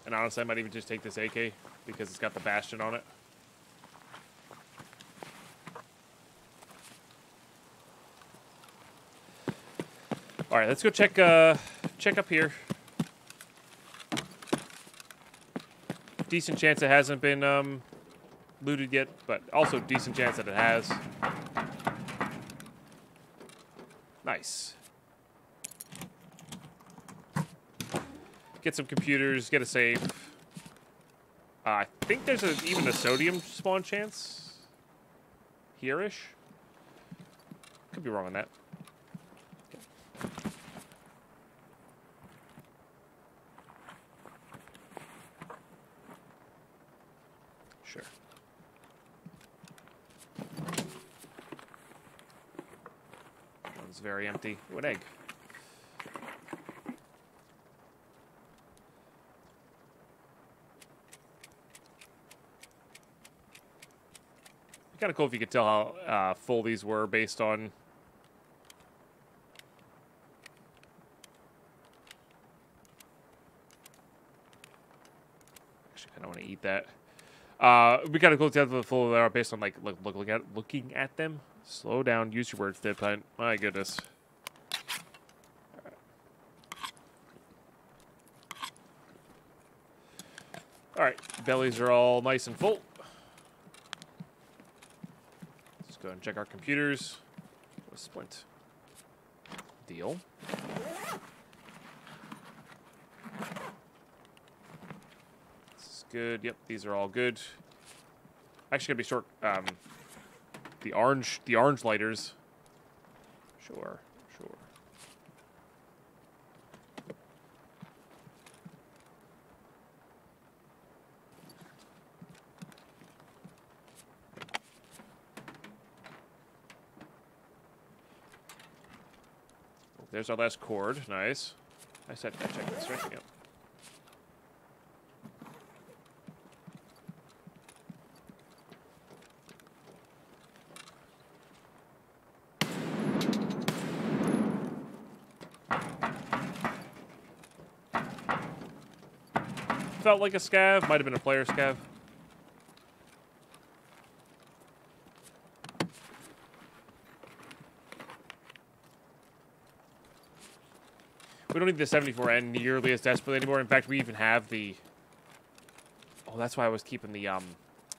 And honestly, I might even just take this AK because it's got the Bastion on it. All right, let's go check up here. Decent chance it hasn't been looted yet, but also decent chance that it has. Nice. Get some computers, get a safe. I think there's even a sodium spawn chance. Here-ish. Could be wrong on that. Okay. Sure. It's very empty. Ooh, an egg. Kind of cool if you could tell how full these were based on. Actually, I don't want to eat that. It'd be kind of cool to tell how full they are based on like looking at them. Slow down. Use your words, Deadpine. My goodness. All right, bellies are all nice and full. Go ahead and check our computers. A splint. Deal. This is good. Yep, these are all good. Actually, gonna be short. The orange lighters. Sure. There's our last cord. Nice. I said I checked this, right? Yep. Felt like a scav. Might have been a player scav. We don't need the 74N nearly as desperately anymore. In fact, we even have the... Oh, that's why I was keeping the,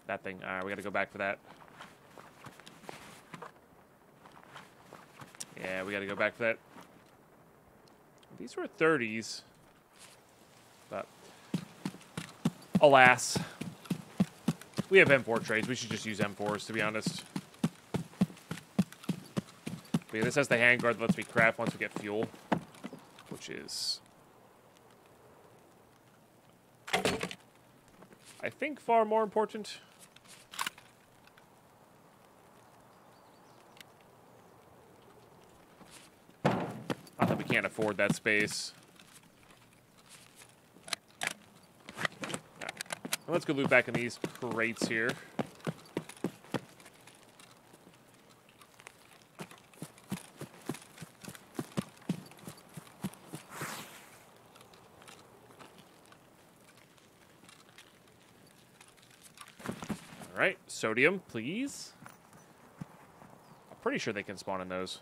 that thing. All right, we got to go back for that. Yeah, we got to go back for that. These were 30s. But, alas. We have M4 trades. We should just use M4s, to be honest. But yeah, this has the handguard that lets me craft once we get fuel. Which is, I think, far more important. Not that we can't afford that space. Right. Well, let's go loot back in these crates here. Alright, sodium, please. I'm pretty sure they can spawn in those.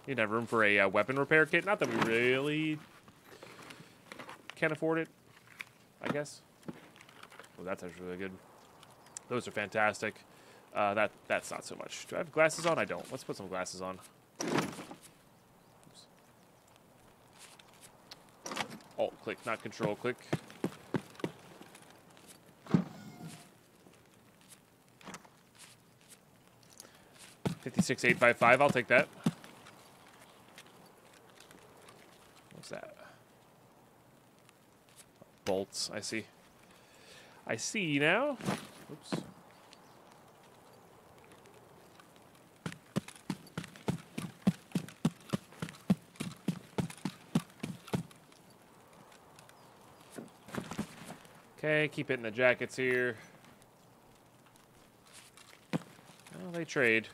You'd have room for a weapon repair kit. Not that we really can afford it, I guess. Oh, that's actually really good. Those are fantastic. That's not so much. Do I have glasses on? I don't. Let's put some glasses on. Alt click, not control click. $56,855, I'll take that. What's that? Bolts, I see. I see now. Oops. Okay, keep hitting the jackets here. Well, they trade.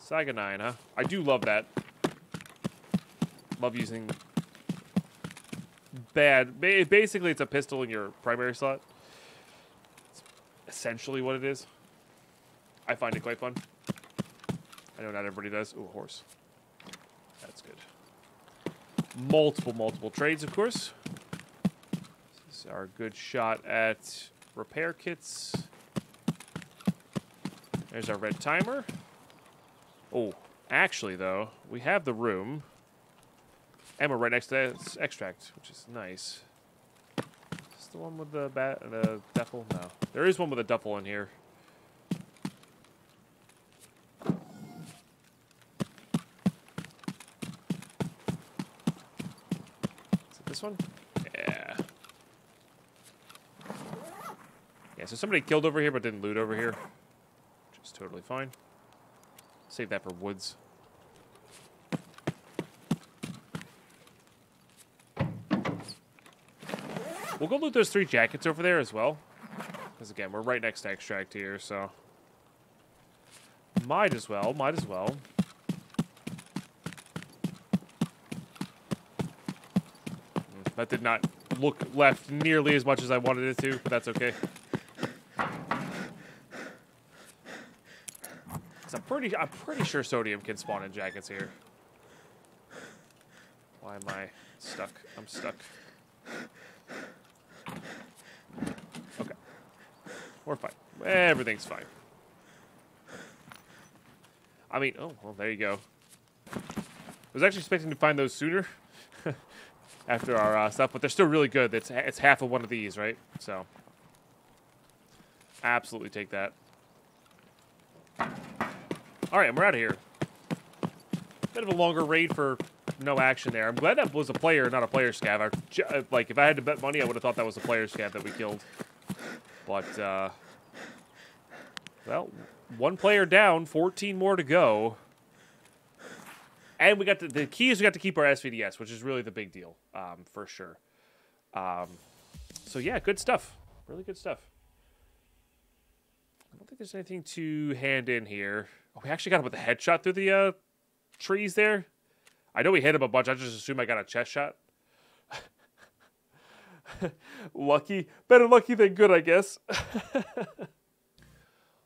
Saiga 9, huh? I do love that. Love using... Basically, it's a pistol in your primary slot. It's essentially what it is. I find it quite fun. I know not everybody does. Ooh, a horse. That's good. Multiple trades, of course. This is our good shot at repair kits. There's our red timer. Oh, actually, though, we have the room. And we're right next to that extract, which is nice. Is this the one with the duffel? No. There is one with a duffel in here. this one? Yeah. Yeah, so somebody killed over here but didn't loot over here. Which is totally fine. Save that for woods. We'll go loot those 3 jackets over there as well. Because again, we're right next to extract here, so... Might as well, might as well. That did not look left nearly as much as I wanted it to, but that's okay. I'm pretty sure sodium can spawn in jackets here. Why am I stuck? I'm stuck. Okay. We're fine. Everything's fine. I mean, oh, well, there you go. I was actually expecting to find those sooner after our stuff, but they're still really good. It's half of one of these, right? So, absolutely take that. All right, and we're out of here. Bit of a longer raid for no action there. I'm glad that was a player, not a player scav. Like, if I had to bet money, I would have thought that was a player scav that we killed. But, well, 1 player down, 14 more to go. And we got the key is we got to keep our SVDS, which is really the big deal, for sure. So, yeah, good stuff. Really good stuff. I don't think there's anything to hand in here. Oh, we actually got him with a headshot through the trees there. I know we hit him a bunch. I just assume I got a chest shot. Lucky. Better lucky than good, I guess.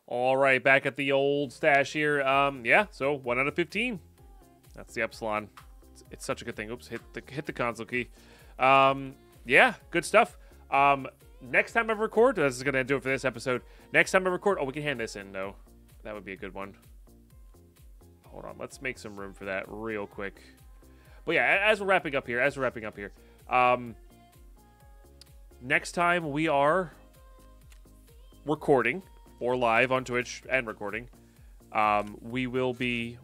All right, back at the old stash here. Yeah, so 1 out of 15. That's the Epsilon. It's such a good thing. Oops, hit the console key. Yeah, good stuff. Next time I record, this is going to do it for this episode. Next time I record, oh, we can hand this in, though. That would be a good one. Hold on, let's make some room for that real quick. But yeah, as we're wrapping up here, next time we are recording, or live on Twitch and recording, we will be,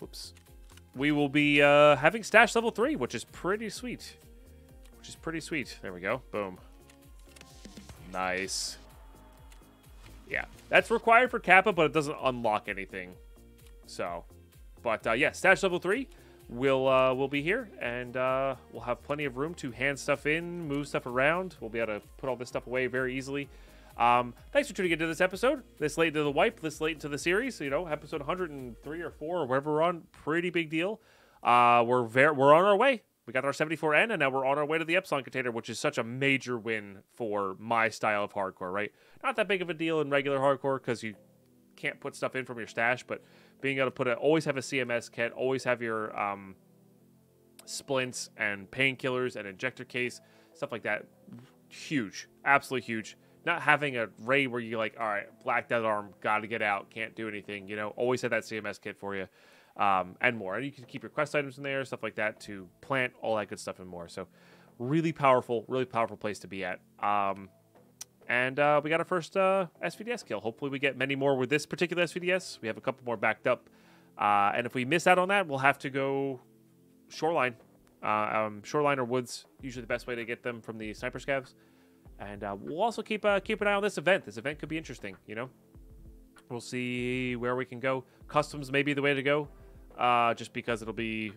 having stash level 3, which is pretty sweet. There we go. Boom. Nice. Yeah, that's required for Kappa, but it doesn't unlock anything. So, but yeah, stash level 3 will be here, and we'll have plenty of room to hand stuff in, move stuff around. We'll be able to put all this stuff away very easily. Thanks for tuning into this episode. This late into the wipe, this late into the series. You know, episode 103 or 4 or wherever we're on. Pretty big deal. We're on our way. We got our 74N, and now we're on our way to the Epsilon container, which is such a major win for my style of hardcore, right? Not that big of a deal in regular hardcore because you can't put stuff in from your stash, but being able to always have a CMS kit, always have your splints and painkillers and injector case, stuff like that. Huge. Absolutely huge. Not having a raid where you're like, all right, black dead arm, got to get out, can't do anything, you know, always have that CMS kit for you. And more. And you can keep your quest items in there, stuff like that, to plant, all that good stuff and more. So really powerful place to be at. And we got our first SVDS kill. Hopefully we get many more with this particular SVDS. We have a couple more backed up. And if we miss out on that, we'll have to go shoreline. Shoreline or woods, usually the best way to get them from the sniper scavs. And we'll also keep an eye on this event. This event could be interesting, you know. We'll see where we can go. Customs may be the way to go. Just because it'll be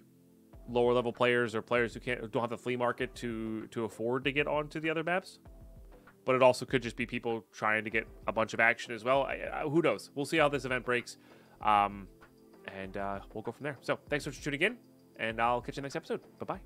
lower level players or players who don't have the flea market to afford to get onto the other maps. But it also could just be people trying to get a bunch of action as well. Who knows? We'll see how this event breaks. And we'll go from there. So thanks for tuning in, and I'll catch you next episode. Bye-bye.